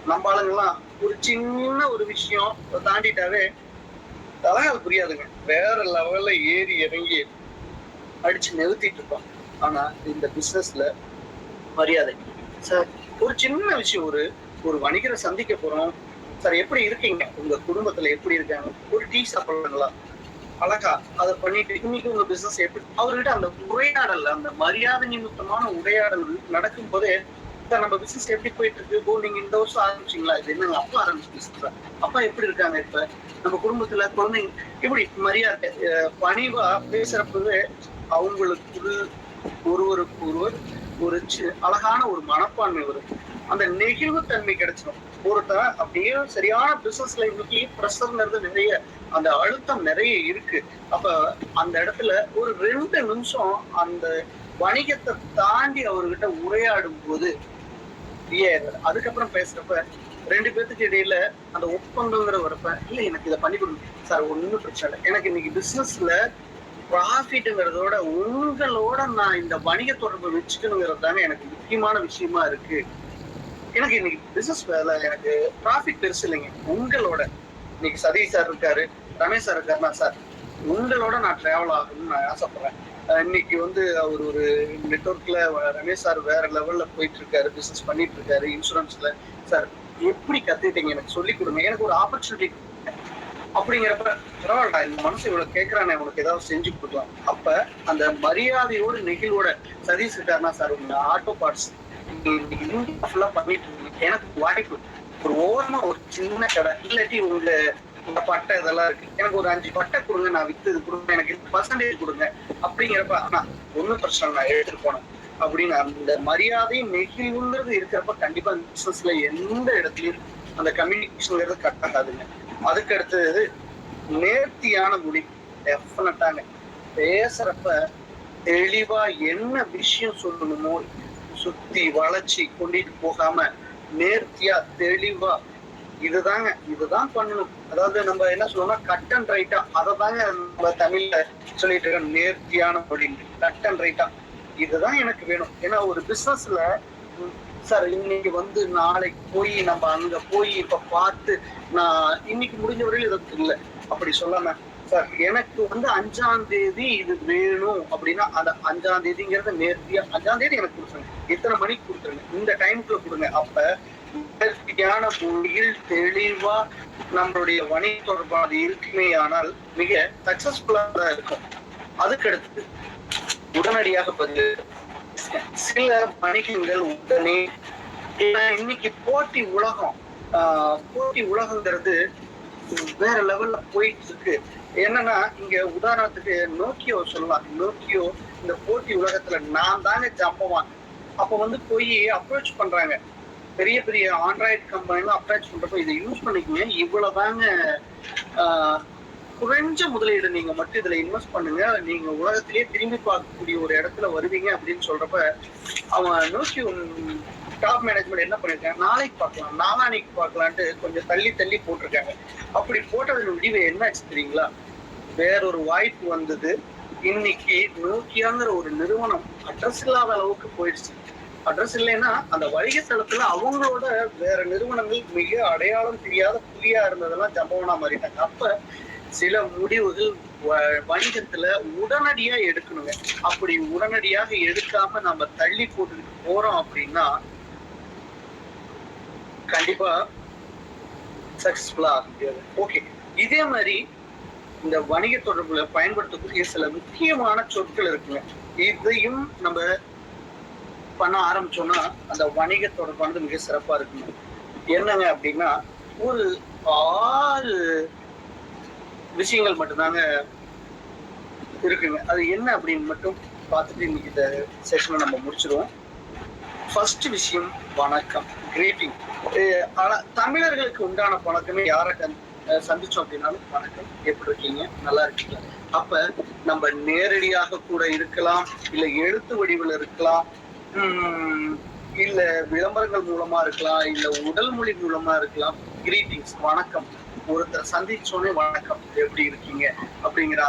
நம்ம ஆளுங்கெல்லாம் ஒரு சின்ன ஒரு விஷயம் தாண்டிட்டாவே தலகால் புரியாதுங்க, வேற லெவல்ல ஏறி இறங்கி அடிச்சு நிறுத்திட்டு இருப்பான். ஆனா இந்த பிசினஸ்ல மரியாதை சார். ஒரு சின்ன விஷயம், ஒரு ஒரு வணிகரை சந்திக்க போறோம் சார், எப்படி இருக்கீங்க, உங்க குடும்பத்துல எப்படி இருக்காங்க, ஒரு டீ சாப்பிடுறாங்களா, அழகா அதை பண்ணிட்டு இன்னைக்கு உங்க பிசினஸ் எப்படி, அவர்கிட்ட அந்த உரையாடல், அந்த மரியாதை நிமித்தமான உரையாடல் நடக்கும் போதே சார் நம்ம பிசினஸ் எப்படி போயிட்டு இருக்கு, ஓ நீங்க இந்த வருஷம் ஆரம்பிச்சீங்களா, இது என்னங்க அப்பா ஆரம்பிச்சு பிசினஸ், அப்பா எப்படி இருக்காங்க, இப்ப நம்ம குடும்பத்துல குழந்தைங்க இப்படி மரியாதை பணிவா பேசுறப்பவே அவங்களுக்கு ஒருவருக்கு ஒருவர் ஒரு அழகான ஒரு மனப்பான்மை வரும், அந்த நெகிழ்வு தன்மை கிடைச்சிடும். ஒருத்தன் அப்படியே சரியான பிசினஸ்ல இன்னைக்கு ப்ரெஷர்ங்கிறது நிறைய, அந்த அழுத்தம் நிறைய இருக்கு. அப்ப அந்த இடத்துல ஒரு 2 நிமிஷம் அந்த வணிகத்தை தாண்டி அவர்கிட்ட உரையாடும் போது அதுக்கப்புறம் பேசுறப்ப 2 பேத்துக்கு இடையில அந்த ஒப்பந்தங்கிற வரப்ப, இல்ல எனக்கு இதை பண்ணி கொடுங்க சார், ஒண்ணும் பிரச்சனை இல்லை, எனக்கு இன்னைக்கு பிசினஸ்ல ப்ராஃபிட்ங்கிறதோட உங்களோட நான் இந்த வணிக தொடர்பை வச்சுக்கணுங்கிறது தாங்க எனக்கு முக்கியமான விஷயமா இருக்கு. எனக்கு இன்னைக்கு பிசினஸ் வேலை, எனக்கு ப்ராஃபிட் பெருசு இல்லைங்க, உங்களோட இன்னைக்கு சதீஷ் சார் இருக்காரு, ரமேஷ் சார் இருக்காருன்னா சார் உங்களோட நான் டிராவல் ஆகணும்னு நான் ஆசைப்படுறேன். இன்னைக்கு அவர் ஒரு நெட்ஒர்க்ல ரமேஷ் சார் வேற லெவல்ல போயிட்டு இருக்காரு, பிசினஸ் பண்ணிட்டு இருக்காரு இன்சூரன்ஸ்ல, சார் எப்படி கத்துக்கிட்டீங்க, எனக்கு சொல்லி கொடுங்க, எனக்கு ஒரு ஆப்பர்ச்சுனிட்டி அப்படிங்கிறப்ப பரவாயில்ல, இந்த மனசு இவ்வளவு கேட்கறானே, உனக்கு ஏதாவது செஞ்சு கொடுக்கலாம். அப்ப அந்த மரியாதையோட நெகிழ்வோட சதீஷ் இருக்காருன்னா சார் உங்க ஆட்டோ பார்ட்ஸ் ஃபுல்லா பண்ணிட்டு இருக்கீங்க, எனக்கு வாய்ப்பு ஒரு ஓரமா ஒரு சின்ன கடை, இல்லாட்டி உங்க பட்டை இதெல்லாம் இருக்கு, எனக்கு ஒரு 5 பட்டை கொடுங்க, நான் வித்து இது கொடுங்க, எனக்கு 10% கொடுங்க அப்படிங்கிறப்ப ஆனா ஒன்னும் பிரச்சனை, நான் எடுத்துட்டு போனேன் அப்படின்னு அந்த மரியாதை நெகிழ்வுங்கிறது இருக்கிறப்ப கண்டிப்பா பிசினஸ்ல எந்த இடத்துலயும் அந்த கம்யூனிகேஷன்ங்கிறது கட் ஆகாதுங்க. அதுக்கு அடுத்தது நேர்த்தியான மொழி. டெஃபினட்டாங்க பேசுறப்ப தெளிவா என்ன விஷயம் சொல்லணுமோ சுத்தி வளைச்சி கொண்டிட்டு போகாம நேர்த்தியா தெளிவா இதுதான் பண்ணணும். அதாவது நம்ம என்ன சொல்லுவோம்னா கட் அண்ட் ரைட்டா, அதை தாங்க நம்ம தமிழ்ல சொல்லிட்டு இருக்கோம், நேர்த்தியான மொழி, கட் அண்ட் ரைட்டா இதுதான் எனக்கு வேணும். ஏன்னா ஒரு பிசினஸ்ல சார் இன்னைக்கு நாளைக்கு போய் நம்ம அங்க போய் இப்ப பார்த்து நான் இன்னைக்கு முடிஞ்ச வரையில் இது இல்லை அப்படி சொல்லாம, சார் எனக்கு 5ஆம் தேதி இது வேணும் அப்படின்னா அந்த 5ஆம் தேதிங்கிறத நேர்த்தியா 5ஆம் தேதி எனக்கு கொடுத்துருங்க, இத்தனை மணிக்கு கொடுத்துருங்க, இந்த டைமுக்குள்ள கொடுங்க. அப்ப நேர்த்தியான மொழியில் தெளிவா நம்மளுடைய வணிக தொடர்பானது இருக்குமே ஆனால் மிக சக்சஸ்ஃபுல்லா தான் இருக்கும். அதுக்கடுத்து உடனடியாக பதில், சில வணிகங்கள் உடனே, இன்னைக்கு போட்டி உலகங்கிறது வேற லெவல்ல போயிட்டு இருக்கு. என்னன்னா இங்க உதாரணத்துக்கு நோக்கியோ சொல்லலாம். நோக்கியோ இந்த போட்டி உலகத்துல நான் தானே ஜம்பவான், அப்ப போய் அப்ரோச் பண்றாங்க பெரிய பெரிய ஆண்ட்ராய்டு கம்பெனிலாம் அப்ரோச் பண்றப்ப இதை யூஸ் பண்ணிக்கங்க, இவ்வளவுதாங்க குறைஞ்ச முதலீடு, நீங்க மட்டும் இதுல இன்வெஸ்ட் பண்ணுங்க, நீங்க உலகத்திலேயே திரும்பி பார்க்கக்கூடிய ஒரு இடத்துல வருவீங்க அப்படின்னு சொல்றப்ப அவன் நோக்கி டாப் மேனேஜ்மெண்ட் என்ன பண்ணிருக்காங்க, நாளைக்கு பார்க்கலாம் நாளானைக்கு பார்க்கலான்ட்டு கொஞ்சம் தள்ளி போட்டிருக்காங்க. அப்படி போட்டதன் முடிவு என்ன ஆச்சு தெரியுங்களா, வேறொரு வாய்ப்பு வந்தது. இன்னைக்கு நோக்கியாங்கிற ஒரு நிறுவனம் அட்ரஸ் இல்லாத அளவுக்கு போயிடுச்சு. அட்ரஸ் இல்லைன்னா அந்த வணிக தளத்துல அவங்களோட வேற நிறுவனங்கள் மிக அடையாளம் தெரியாத புதியா இருந்ததெல்லாம் ஜம்பவனா மாறிட்டாங்க. அப்ப சில முடிவுகள் வணிகத்துல உடனடியா எடுக்கணுங்க. அப்படி உடனடியாக எடுக்காம நம்ம தள்ளி போட்டுக்கிட்டு போறோம் அப்படின்னா கண்டிப்பா சக்சஸ்ஃபுல்லா ஆக முடியாது. ஓகே, இதே மாதிரி இந்த வணிக தொடர்புல பயன்படுத்தக்கூடிய சில முக்கியமான சொற்கள் இருக்குங்க. இதையும் நம்ம பண்ண ஆரம்பிச்சோம்னா அந்த வணிக தொடர்பானது மிக சிறப்பா இருக்குங்க. என்னங்க அப்படின்னா ஒரு 6 விஷயங்கள் மட்டும்தாங்க இருக்குங்க. அது என்ன அப்படின்னு மட்டும் பார்த்துட்டு இன்னைக்கு இந்த செஷனை நம்ம முடிச்சிருவோம். ஃபர்ஸ்ட் விஷயம் வணக்கம், கிரீட்டிங். தமிழர்களுக்கு உண்டான வணக்கமே யாரை சந்திச்சோம் அப்படின்னாலும் வணக்கம், எப்படி இருக்கீங்க, நல்லா இருக்கீங்களா? அப்ப நம்ம நேரடியாக கூட இருக்கலாம், இல்ல எழுத்து வடிவில் இருக்கலாம், இல்ல விளம்பரங்கள் மூலமா இருக்கலாம், இல்ல உடல் மொழி மூலமா இருக்கலாம். கிரீட்டிங்ஸ், வணக்கம், ஒருத்தர் சந்திச்சோன்னே வணக்கம், எப்படி இருக்கீங்க அப்படிங்கிற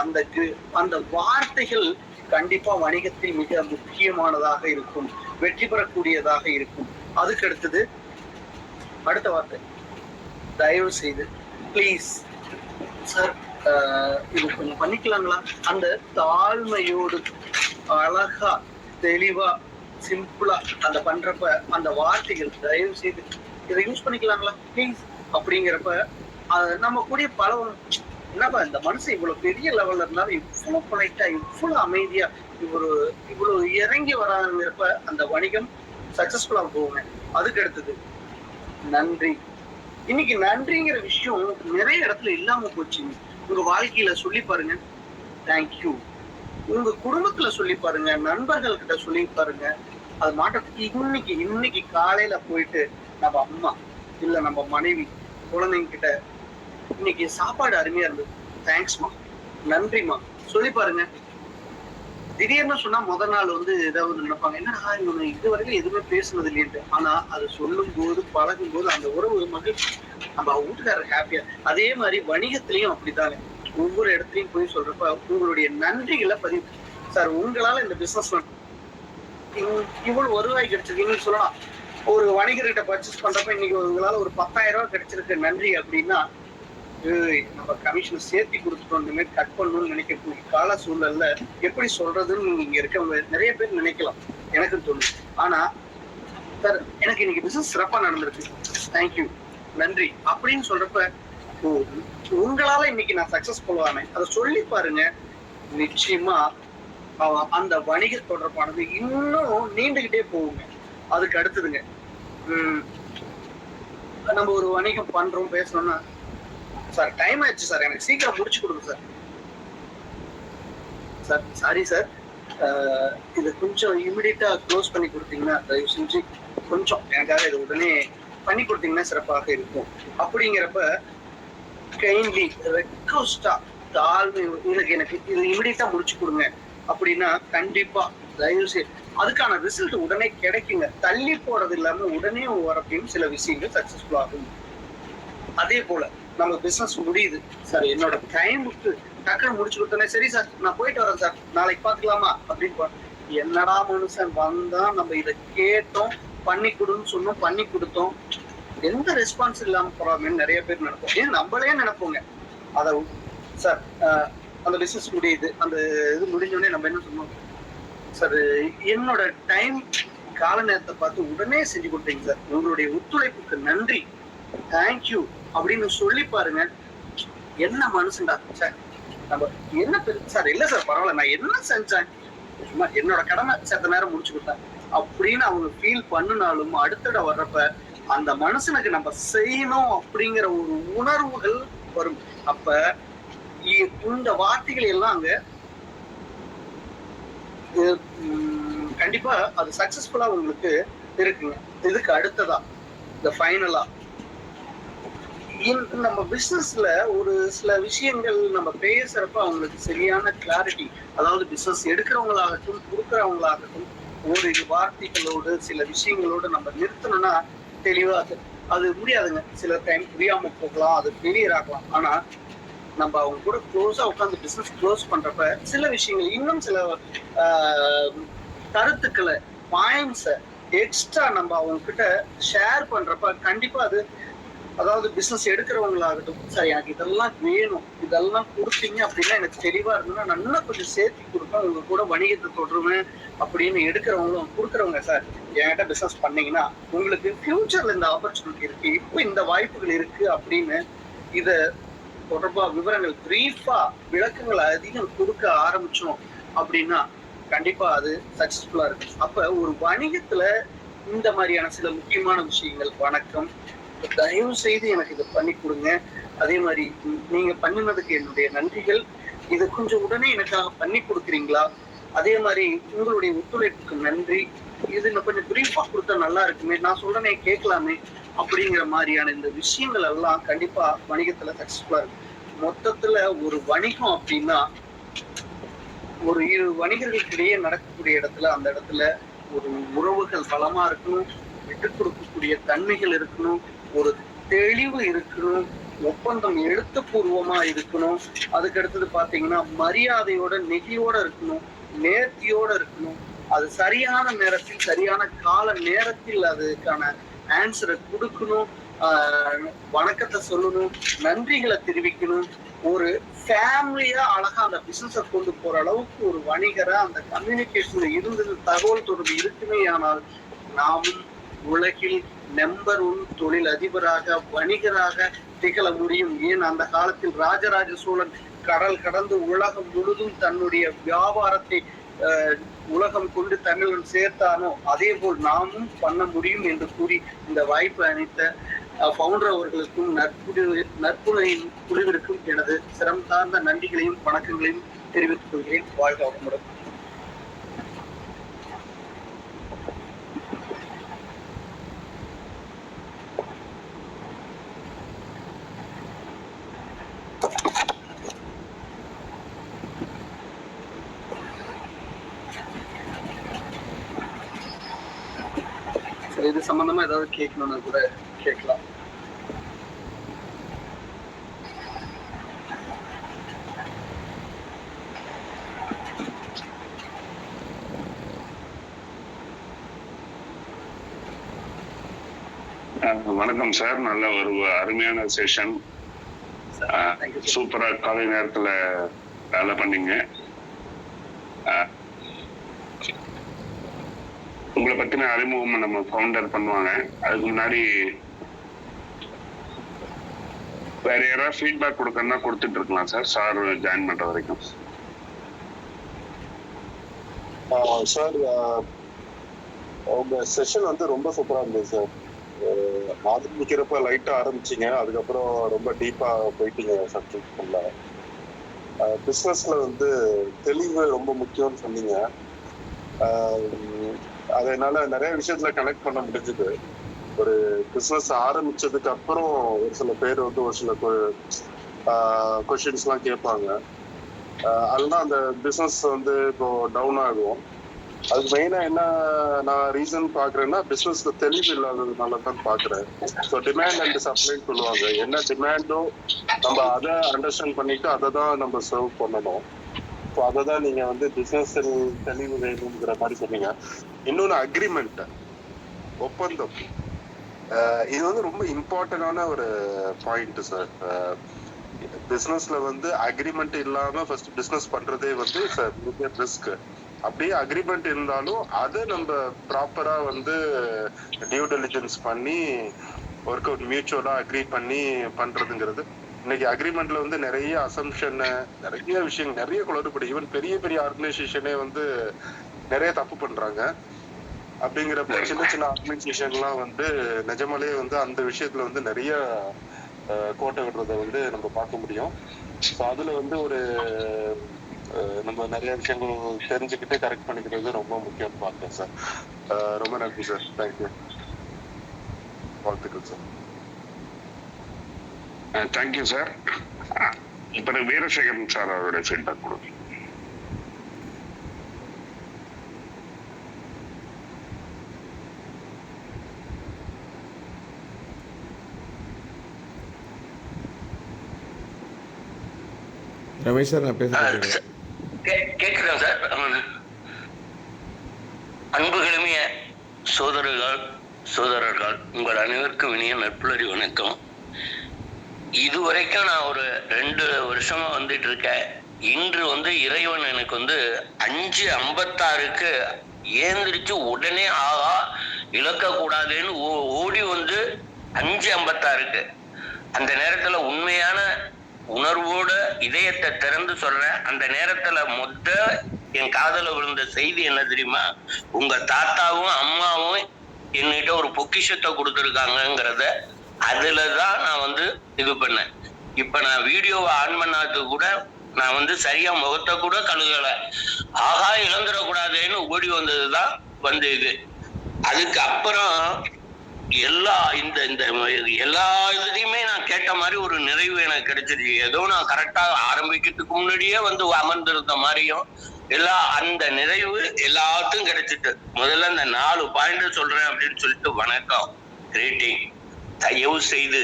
அந்த வார்த்தைகள் கண்டிப்பா வணிகத்தில் மிக முக்கியமானதாக இருக்கும், வெற்றி பெறக்கூடியதாக இருக்கும். அதுக்கு அடுத்தது அடுத்த வார்த்தை, தயவு செய்து ப்ளீஸ் சார் இது கொஞ்சம் பண்ணிக்கலாங்களா? அந்த தாழ்மையோடு அழகா தெளிவா சிம்பிளா அந்த பண்றப்ப அந்த வார்த்தைகள் தயவு செய்து இதை யூஸ் பண்ணிக்கலாங்களா ப்ளீஸ் அப்படிங்கிறப்ப நம்ம கூடிய பலவும் என்னப்பா இந்த மனுஷன் இவ்வளவு பெரிய லெவல்ல இருந்தாலும் இவ்வளவு பொலைட்டா இவ்வளவு அமைதியா இவ்வளவு இறங்கி வராங்கிறப்ப அந்த வணிகம் சக்சஸ்ஃபுல்லா போகுங்க. அதுக்கு அடுத்தது நன்றி. இன்னைக்கு நன்றிங்கிற விஷயம் நிறைய இடத்துல இல்லாம போச்சுங்க. உங்க வாழ்க்கையில சொல்லி பாருங்க, தேங்க்யூ. உங்க குடும்பத்துல சொல்லி பாருங்க, நண்பர்கள் கிட்ட சொல்லி பாருங்க. அது மாற்றத்துக்கு இன்னைக்கு காலையில போயிட்டு நம்ம அம்மா இல்ல நம்ம மனைவி குழந்தைங்க கிட்ட இன்னைக்கு சாப்பாடு அருமையா இருந்தது, தேங்க்ஸ்மா, நன்றிமா சொல்லி பாருங்க. திடீர்னு சொன்னா முதல் நாள் ஏதாவது நினைப்பாங்க, என்னடா இவங்க இதுவரைக்கும் எதுவுமே பேசுனது இல்லைன்ட்டு. ஆனா அது சொல்லும் போது பழகும் போது அந்த உறவு மகிழ்ச்சி, நம்ம வீட்டுக்காரர் ஹாப்பியா. அதே மாதிரி வணிகத்திலையும் அப்படித்தாங்க. ஒவ்வொரு இடத்துலயும் போய் சொல்றப்ப உங்களுடைய நன்றிகளை பதிவு. சார் உங்களால இந்த பிசினஸ் இவ்வளவு வருவாய் கிடைச்சிருக்கு. இன்னைக்கு சொல்லலாம், ஒரு வணிகர்கிட்ட பர்ச்சேஸ் பண்றப்ப இன்னைக்கு உங்களால ஒரு 10,000 ரூபாய் கிடைச்சிருக்கு நன்றி அப்படின்னா, நம்ம கமிஷன் சேர்த்தி கொடுத்துட்டோம், இந்த மாதிரி கட் பண்ணணும்னு நினைக்கக்கூடிய கால சூழல்ல எப்படி சொல்றதுன்னு இங்க இருக்கவங்க நிறைய பேர் நினைக்கலாம், எனக்கு தோணுது. ஆனா சார் எனக்கு இன்னைக்கு பிசினஸ் சிறப்பா நடந்திருக்கு, தேங்க்யூ, நன்றி அப்படின்னு சொல்றப்ப உங்களால இன்னைக்கு நான் சக்சஸ்ஃபுல் ஆனேன் அதை சொல்லி பாருங்க. நிச்சயமா அந்த வணிக தொடர்பானது இன்னும் நீண்டுகிட்டே போகுங்க. அதுக்கு அடுத்ததுங்க, நம்ம ஒரு வணிகம் பண்றோம் பேசணும்னா, சார் டைம் ஆயிடுச்சு சார், எனக்கு சீக்கிரம் முடிச்சு கொடுங்க சார். சார் சாரி சார், இதை கொஞ்சம் இமிடியட்டா க்ளோஸ் பண்ணி கொடுத்தீங்கன்னா தயவு செஞ்சு கொஞ்சம் எனக்காக இதை உடனே பண்ணி கொடுத்தீங்கன்னா சிறப்பாக இருக்கும் அப்படிங்கிறப்ப கைண்ட்லி ரெக்வஸ்டா தாழ்மை, எனக்கு இது இமிடியட்டா முடிச்சு கொடுங்க அப்படின்னா கண்டிப்பா தயவு செய்து அதுக்கான ரிசல்ட் உடனே கிடைக்குங்க. தள்ளி போறது இல்லாம உடனே வரப்பையும் சில விஷயங்கள் சக்சஸ்ஃபுல் ஆகும். அதே போல நம்ம பிசினஸ் முடியுது சார், என்னோட டைமுக்கு டக்குனு முடிச்சு கொடுத்தோன்னே சரி சார் நான் போயிட்டு வரேன் சார், நாளைக்கு பாத்துக்கலாமா அப்படின்னு. என்னடா மனுஷன் வந்தா நம்ம இதை கேட்டோம், பண்ணி கொடுன்னு சொன்னோம், பண்ணி கொடுத்தோம், எந்த ரெஸ்பான்ஸ் இல்லாம போறாங்கன்னு நிறைய பேர் நினைப்போம். ஏன் நம்மளே நினைப்போங்க. அத சார் அந்த பிசினஸ் முடியுது, அந்த இது முடிஞ்சோடனே நம்ம என்ன சொன்னோம், சார் என்னோட டைம் கால நேரத்தை பார்த்து உடனே செஞ்சு கொடுத்தீங்க சார், உங்களுடைய ஒத்துழைப்புக்கு நன்றி, தேங்க்யூ அப்படின்னு சொல்லி பாருங்க. என்ன மனுஷன்டா சார், நம்ம என்ன சார், இல்ல சார் பரவாயில்ல, நான் என்ன செஞ்சேன், சும்மா என்னோட கடமை சேர்த்த நேரம் முடிச்சு கொடுத்தேன் அப்படின்னு அவங்க ஃபீல் பண்ணினாலும் அடுத்தட வர்றப்ப அந்த மனுஷனுக்கு நம்ம செய்யணும் அப்படிங்கிற ஒரு உணர்வுகள் வரும். அப்ப இந்த வார்த்தைகள் எல்லாம் அங்க கண்டிப்பா அது சக்சஸ்ஃபுல்லா உங்களுக்கு இருக்குங்க. இதுக்கு அடுத்ததா இந்த ஃபைனலா நம்ம பிசினஸ்ல ஒரு சில விஷயங்கள் நம்ம பேசுறப்ப அவங்களுக்கு சரியான கிளாரிட்டி, அதாவது பிசினஸ் எடுக்கிறவங்களாகட்டும் கொடுக்கறவங்களாகட்டும் ஒரு வார்த்தைகளோடு சில விஷயங்களோடு நம்ம நிறுத்தணும்னா தெளிவா அது முடியாதுங்க. சில டைம் புரியாம போகலாம், அது கிளியர் ஆகலாம். ஆனா நம்ம அவங்க கூட க்ளோஸா உட்காந்து பிசினஸ் க்ளோஸ் பண்றப்ப சில விஷயங்கள் இன்னும் சில கருத்துக்களை பாயிண்ட்ஸை எக்ஸ்ட்ரா நம்ம அவங்க கிட்ட ஷேர் பண்றப்ப கண்டிப்பா அது, அதாவது பிசினஸ் எடுக்கிறவங்களாகட்டும், சார் எனக்கு இதெல்லாம் வேணும், இதெல்லாம் கொடுத்தீங்க அப்படின்னா எனக்கு தெளிவா இருக்குன்னா நான் இன்னும் கொஞ்சம் சேர்த்து கொடுப்பேன், உங்க கூட வணிகத்தை தொடருவேன் அப்படின்னு எடுக்கிறவங்களும் கொடுக்குறவங்க, சார் என்கிட்ட பிசினஸ் பண்ணீங்கன்னா உங்களுக்கு ஃபியூச்சர்ல இந்த ஆப்பர்ச்சுனிட்டி இருக்கு, இப்போ இந்த வாய்ப்புகள் இருக்கு அப்படின்னு இத தொடர்பா விவரங்கள் பிரீஃபா விளக்கங்கள் அதிகம் கொடுக்க ஆரம்பிச்சோம் அப்படின்னா கண்டிப்பா அது சக்சஸ்ஃபுல்லா இருக்கு. அப்ப ஒரு வணிகத்துல இந்த மாதிரியான சில முக்கியமான விஷயங்கள், வணக்கம், தயவு செய்து எனக்கு இதை பண்ணி கொடுங்க, அதே மாதிரி நீங்க பண்ணினதுக்கு என்னுடைய நன்றிகள், இதை கொஞ்சம் உடனே எனக்காக பண்ணி கொடுக்குறீங்களா, அதே மாதிரி உங்களுடைய ஒத்துழைப்புக்கு நன்றி, இது இன்னும் கொஞ்சம் பிரீஃபா கொடுத்தா நல்லா இருக்குமே, நான் சொல்றேனே கேட்கலாமே அப்படிங்கிற மாதிரியான இந்த விஷயங்கள் எல்லாம் கண்டிப்பா வணிகத்துல சக்சஸ்ஃபுல்லா இருக்கு. மொத்தத்துல ஒரு வணிகம் அப்படின்னா ஒரு இரு வணிகர்களுக்கிடையே நடக்கக்கூடிய இடத்துல அந்த இடத்துல ஒரு உறவுகள் பலமா இருக்கணும், விட்டுக் கொடுக்கக்கூடிய தன்மைகள் இருக்கணும், ஒரு தெளிவு இருக்கணும், ஒப்பந்தம் எழுத்துப்பூர்வமா இருக்கணும். அதுக்கு அடுத்தது பாத்தீங்கன்னா மரியாதையோட நெகியோட இருக்கணும், நேர்த்தியோட இருக்கணும். அது சரியான நேரத்தில் சரியான கால நேரத்தில் அதுக்கான ஆன்சரை கொடுக்கணும், வணக்கத்தை சொல்லணும், நன்றிகளை தெரிவிக்கணும். ஒரு ஃபேமிலியா அழகா அந்த பிசினஸை கொண்டு போற அளவுக்கு ஒரு வணிகரா அந்த கம்யூனிகேஷன்ல இருந்தது தகவல் தொடர்பு இருக்குமே. ஆனால் நாமும் உலகில் நம்பர் 1 தொழில் அதிபராக வணிகராக திகழ முடியும். ஏன் அந்த காலத்தில் ராஜராஜ சோழன் கடல் கடந்து உலகம் முழுதும் தன்னுடைய வியாபாரத்தை உலகம் கொண்டு தமிழன் சேர்த்தானோ அதே போல் நாமும் பண்ண முடியும் என்று கூறி இந்த வாய்ப்பு அளித்த ஃபவுண்டர் அவர்களுக்கும் நற்புணையின் குழுவிற்கும் எனது சிரம் சார்ந்த நன்றிகளையும் வணக்கங்களையும் தெரிவித்துக் கொள்கிறேன். வாழ்க வளமுடன். இது சம்பந்தமா ஏதாவது கேட்கணும்னா கூட கேட்கலாம். வணக்கம் சார், நல்ல ஒரு அருமையான செஷன். சூப்பரா காலை நேரத்துல வேலை பண்ணீங்க. உங்களை பத்தின அறிமுகம் நம்ம ஃபவுண்டர் பண்ணுவாங்க. அதுக்கு முன்னாடி வேற யாராவது ஃபீட்பேக் கொடுக்கணும்னா கொடுத்துட்டு இருக்கலாம் சார் ஜாயின் பண்ற வரைக்கும். சார் உங்க செஷன் வந்து ரொம்ப சூப்பரா இருந்தது சார். ஆரம்பிக்கிறப்ப லைட்டா ஆரம்பிச்சிங்க, அதுக்கப்புறம் ரொம்ப டீப்பா போயிட்டீங்க சப்ஜெக்ட் ஃபுல்லா. பிஸ்னஸ்ல வந்து தெளிவு ரொம்ப முக்கியம்னு சொன்னீங்க. அதனால நிறைய விஷயத்துல கனெக்ட் பண்ண முடிஞ்சது. ஒரு பிஸ்னஸ் ஆரம்பிச்சதுக்கு அப்புறம் ஒரு சில பேர் வந்து ஒரு சில கொஸ்டின்ஸ் எல்லாம் கேட்பாங்க. அதெல்லாம் அந்த பிஸ்னஸ் வந்து இப்போ டவுன் ஆகும். அதுக்கு மெயினா என்ன நான் ரீசன் பாக்குறேன்னா பிசினஸ்ல தெளிவு இல்லாததுனால தான் பாக்குறேன். ஸோ டிமாண்ட் அண்ட் சப்ளைன்னு சொல்லுவாங்க. என்ன டிமாண்டோ நம்ம அதை அண்டர்ஸ்டாண்ட் பண்ணிட்டு அதை தான் நம்ம சர்வ் பண்ணணும். ஸோ அதை தான் நீங்க வந்து பிசினஸ் தெளிவு வேணுங்கிற மாதிரி சொன்னீங்க. இன்னொன்று அக்ரிமெண்ட், ஒப்பந்தம். இது வந்து ரொம்ப இம்பார்ட்டன்டான ஒரு பாயிண்ட் சார். பிசினஸ்ல வந்து அக்ரிமெண்ட் இல்லாம ஃபர்ஸ்ட் பிசினஸ் பண்றதே வந்து ரிஸ்க். அப்படியே அக்ரிமெண்ட் இருந்தாலும் அதை நம்ம ப்ராப்பரா வந்து டியூ டெலிஜென்ஸ் பண்ணி ஒர்க் அவுட் மியூச்சுவலா அக்ரி பண்ணி பண்றதுங்கிறது. இன்னைக்கு அக்ரிமெண்ட்ல வந்து நிறைய அசம்ஷன், நிறைய விஷயங்கள், நிறைய குளறுபடி. ஈவன் பெரிய பெரிய ஆர்கனைசேஷனே வந்து நிறைய தப்பு பண்றாங்க. அப்படிங்கிறப்ப சின்ன சின்ன ஆர்கனைசேஷன்லாம் வந்து நிஜமாலே வந்து அந்த விஷயத்துல வந்து நிறைய கோட்டை விடுறத வந்து நம்ம பார்க்க முடியும். ஸோ அதுல வந்து ஒரு நம்ம நிறைய விஷயங்கள் தெரிஞ்சுக்கிட்டு கரெக்ட் பண்ணிக்கிறது ரொம்ப முக்கியம்னு பார்த்தேன் சார். ரொம்ப நன்றி சார். தேங்க்யூ. வாழ்த்துக்கள் சார். Thank you sir. இப்ப வீரசேகரன் சார் அவருடைய ஃபீட்பேக் கொடுங்க. ரமேஷ் சார், நான் பேசுறேன். கேட்கிறேன் சார். அன்புகளுமிய சோதரர்கள் உங்கள் அனைவருக்கும் இனிய நட்புலரி வணக்கம். இதுவரைக்கும் நான் ஒரு 2 வருஷமா வந்துட்டு இருக்கேன். இன்று வந்து இறைவன் எனக்கு வந்து 5:56க்கு ஏந்திரிச்சு உடனே ஆகா இழக்க கூடாதுன்னு ஓடி வந்து 5:56க்கு அந்த நேரத்துல உண்மையான உணர்வோட இதயத்தை திறந்து சொல்றேன். அந்த நேரத்துல என் காதல விழுந்த செய்தி என்ன தெரியுமா? உங்க தாத்தாவும் அம்மாவும் என்கிட்ட ஒரு பொக்கிஷத்தை கொடுத்துருக்காங்கிறத அதுலதான் நான் வந்து இது பண்ணேன். இப்ப நான் வீடியோவை ஆன் பண்ணாது கூட நான் வந்து சரியா முகத்தை கூட கழுகல. ஆகா இழந்துடக்கூடாதுன்னு ஓடி வந்ததுதான் வந்து இது. அதுக்கு அப்புறம் எல்லா இந்த இந்த எல்லா இதுலயுமே நான் கேட்ட மாதிரி ஒரு நிறைவு எனக்கு கிடைச்சிருச்சு. ஏதோ நான் கரெக்டா ஆரம்பிக்கிறதுக்கு முன்னாடியே வந்து அமர்ந்திருந்த மாதிரியும் எல்லா அந்த நிறைவு எல்லாத்துக்கும் கிடைச்சிட்டு. முதல்ல இந்த 4 பாயிண்ட் சொல்றேன் அப்படின்னு சொல்லிட்டு வணக்கம், கிரீட்டிங், தயவு செய்து,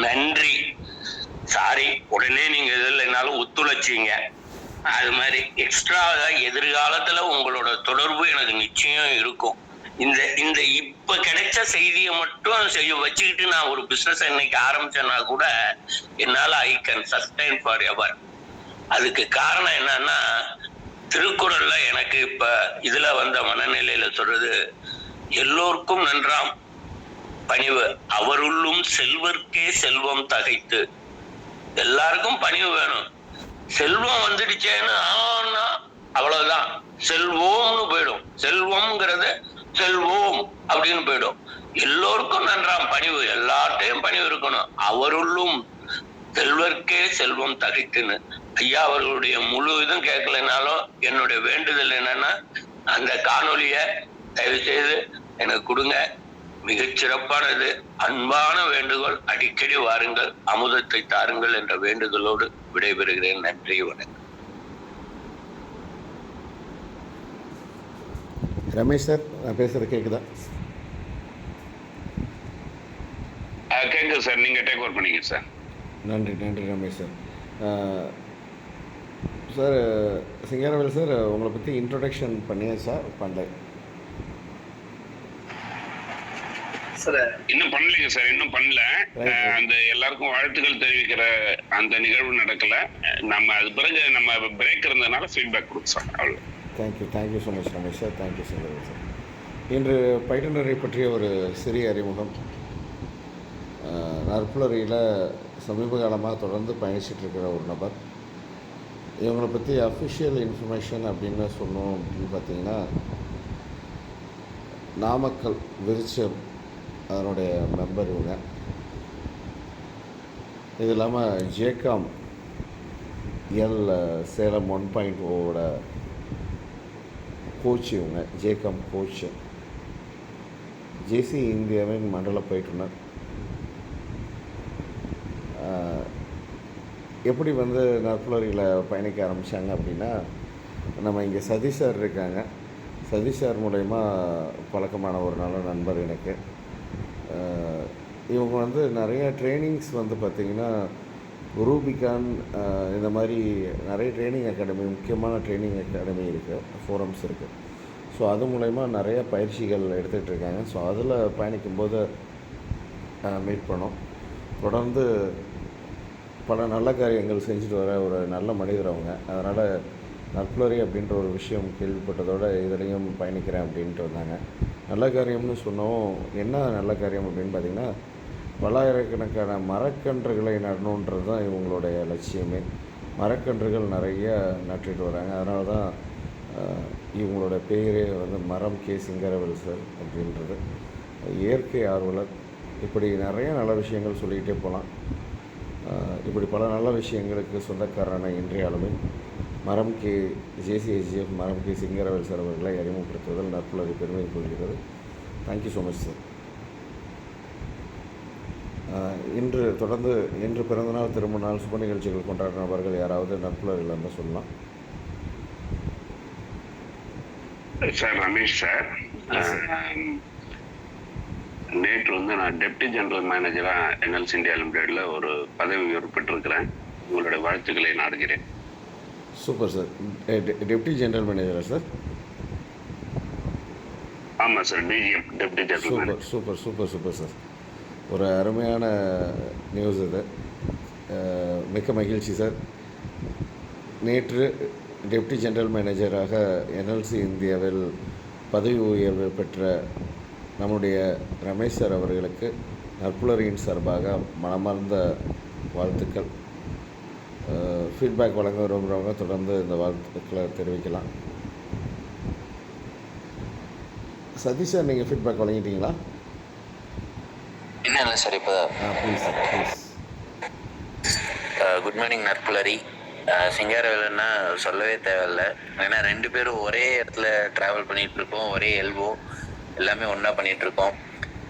நன்றி, சாரி, உடனே நீங்க இதில் என்னாலும் ஒத்துழைச்சிங்க. அது மாதிரி எக்ஸ்ட்ரா எதிர்காலத்துல உங்களோட தொடர்பு எனக்கு நிச்சயம் இருக்கும். இந்த இந்த இப்ப கிடைச்ச செய்தியை மட்டும் வச்சுக்கிட்டு நான் ஒரு பிசினஸ் இன்னைக்கு ஆரம்பிச்சேன்னா கூட என்னால I can sustain for ever. அதுக்கு காரணம் என்னன்னா, திருக்குறள்ல எனக்கு இப்ப இதுல வந்த மனநிலையில சொல்றது, எல்லோருக்கும் நன்றாம் பணிவு, அவருள்ளும் செல்வர்க்கே செல்வம் தகைத்து. எல்லாருக்கும் பணிவு வேணும். செல்வம் வந்துடுச்சேன்னு ஆனா அவ்வளவுதான், செல்வோம்னு போயிடும். செல்வம்ங்கிறது செல்வோம் அப்படின்னு போயிடும். எல்லோருக்கும் நன்றாம் பணிவு, எல்லார்ட்டையும் பணிவு இருக்கணும். அவருள்ளும் செல்வர்க்கே செல்வம் தகைத்துன்னு. ஐயா அவர்களுடைய முழு இதுவும் கேட்கலனாலும் என்னுடைய வேண்டுதல் என்னன்னா, அந்த காணொலிய தயவு செய்து எனக்கு கொடுங்க. மிகச்சிறப்பானது, அன்பான வேண்டுகோள். அடிக்கடி வாருங்கள், அமுதத்தை தாருங்கள் என்ற வேண்டுதலோடு விடைபெறுகிறேன். நன்றி, வணக்கம். ரமேஷ் சார், நான் பேசுகிறது கேட்குதா? கேட்குது சார், நீங்க டேக் ஓவர் பண்ணீங்க சார். நன்றி நன்றி Ramesh sir. Sir Singaravel sir, உங்களை பற்றி இன்ட்ரொடக்ஷன் பண்ணியேன் சார், பண்ணல சார். இன்னும் பண்ணலைங்க சார், இன்னும் பண்ணல. அந்த எல்லாருக்கும் வாழ்த்துக்கள் தெரிவிக்கிற அந்த நிகழ்வு நடக்கல. நம்ம அது பிறகு நம்ம பிரேக் இருந்ததுனால ஃபீட்பேக் கொடுத்தோம், அவ்வளோ. Thank you so much Ramesh sir, thank you Singaravel sir. இன்று பயிற்றுனரை பற்றிய ஒரு சிறிய அறிமுகம். நற்புலரியில் சமீப காலமாக தொடர்ந்து பயணிச்சிட்ருக்கிற ஒரு நபர். இவங்களை பற்றி அஃபிஷியல் இன்ஃபர்மேஷன் அப்படின்னு சொன்னோம் அப்படின்னு பார்த்தீங்கன்னா, நாமக்கல் விருச்சம் அதனுடைய மெம்பர் இவங்க. இது இல்லாமல் ஜேகாம் எல் சேலம் 1.0 கோச் இவங்க. ஜேகாம் கோச், ஜேசி இந்தியாவின் மண்டல பயிற்றுனர். எப்படி வந்து நற்புலரியில் பயணிக்க ஆரம்பித்தாங்க அப்படின்னா, நம்ம இங்கே சதீஷ் சார் இருக்காங்க. சதீஷ் சார் மூலயமா பழக்கமான ஒரு நல்ல நண்பர் எனக்கு. இவங்க வந்து நிறைய ட்ரைனிங்ஸ் வந்து பார்த்திங்கன்னா, ரூபிகான் இந்த மாதிரி நிறைய ட்ரைனிங் அகாடமி, முக்கியமான ட்ரைனிங் அகாடமி இருக்குது, ஃபோரம்ஸ் இருக்குது. ஸோ அது மூலயமா நிறைய பயிற்சிகள் எடுத்துகிட்டு இருக்காங்க. ஸோ அதில் பயணிக்கும்போது மீட் பண்ணோம். தொடர்ந்து பல நல்ல காரியங்கள் செஞ்சுட்டு வர ஒரு நல்ல மனிதர் அவங்க. அதனால் நற்புலரி அப்படின்ற ஒரு விஷயம் கேள்விப்பட்டதோடு இதுலேயும் பயணிக்கிறேன் அப்படின்ட்டு வந்தாங்க. நல்ல காரியம்னு சொன்னோம். என்ன நல்ல காரியம் அப்படின்னு பார்த்திங்கன்னா, பல்லாயிரக்கணக்கான மரக்கன்றுகளை நடணுன்றது தான் இவங்களுடைய லட்சியமே. மரக்கன்றுகள் நிறைய நட்டுட்டு வராங்க. அதனால தான் இவங்களோட பேரே வந்து மரம் கே சிங்காரவேல் சார் அப்படின்றது. இயற்கை ஆர்வலர். இப்படி நிறைய நல்ல விஷயங்கள் சொல்லிக்கிட்டே போகலாம். இப்படி பல நல்ல விஷயங்களுக்கு சொந்தக்காரரான இன்றைய அளவில் மரம் கே ஜேசிஹெச்எஃப் மரம் கே சிங்காரவேல் சார் அவர்களை அறிமுகப்படுத்துவதில் நற்புலரி பெருமை கொள்கிறது. Thank you so much sir. இன்று பிறந்தநாள், திருமண நாள், சுப நிகழ்ச்சிகள் கொண்டாடுற நபர்கள் யாராவது நற்புலரில் இருந்தால் சொல்லலாம் சார். ரமேஷ் சார், நேற்று வந்து நான் டெப்டி ஜெனரல் மேனேஜராக என்எல்சி இந்தியா லிமிடெடில் ஒரு பதவி உயர்வு பெற்றிருக்கிறேன். உங்களுடைய வாழ்த்துக்களை நாடுகிறேன். Super sir. டெப்டி ஜெனரல் மேனேஜரா சார்? ஆமாம் sir, DGM deputy general manager. Super super super sir. ஒரு அருமையான நியூஸ் இது. மிக்க மகிழ்ச்சி சார். நேற்று டெப்டி ஜெனரல் மேனேஜராக என்எல்சி இந்தியாவில் பதவி உயர்வு பெற்ற நம்முடைய ரமேஷ் சார் அவர்களுக்கு நற்புலரியின் சார்பாக மனமார்ந்த வாழ்த்துக்கள். ஃபீட்பேக் வழங்க விரும்புகிறவங்க தொடர்ந்து இந்த வாழ்த்துக்களை தெரிவிக்கலாம். சதீஷ் சார், நீங்கள் ஃபீட்பேக் வழங்கிட்டீங்களா? இல்லை சார், இப்போ please sir, please. Good morning நற்புலரி. சிங்காரவேலன்னா சொல்லவே தேவையில்லை. ஏன்னா 2 பேரும் ஒரே இடத்துல ட்ராவல் பண்ணிகிட்ருக்கோம், ஒரே எல்வோ எல்லாமே ஒன்றா பண்ணிகிட்ருக்கோம்.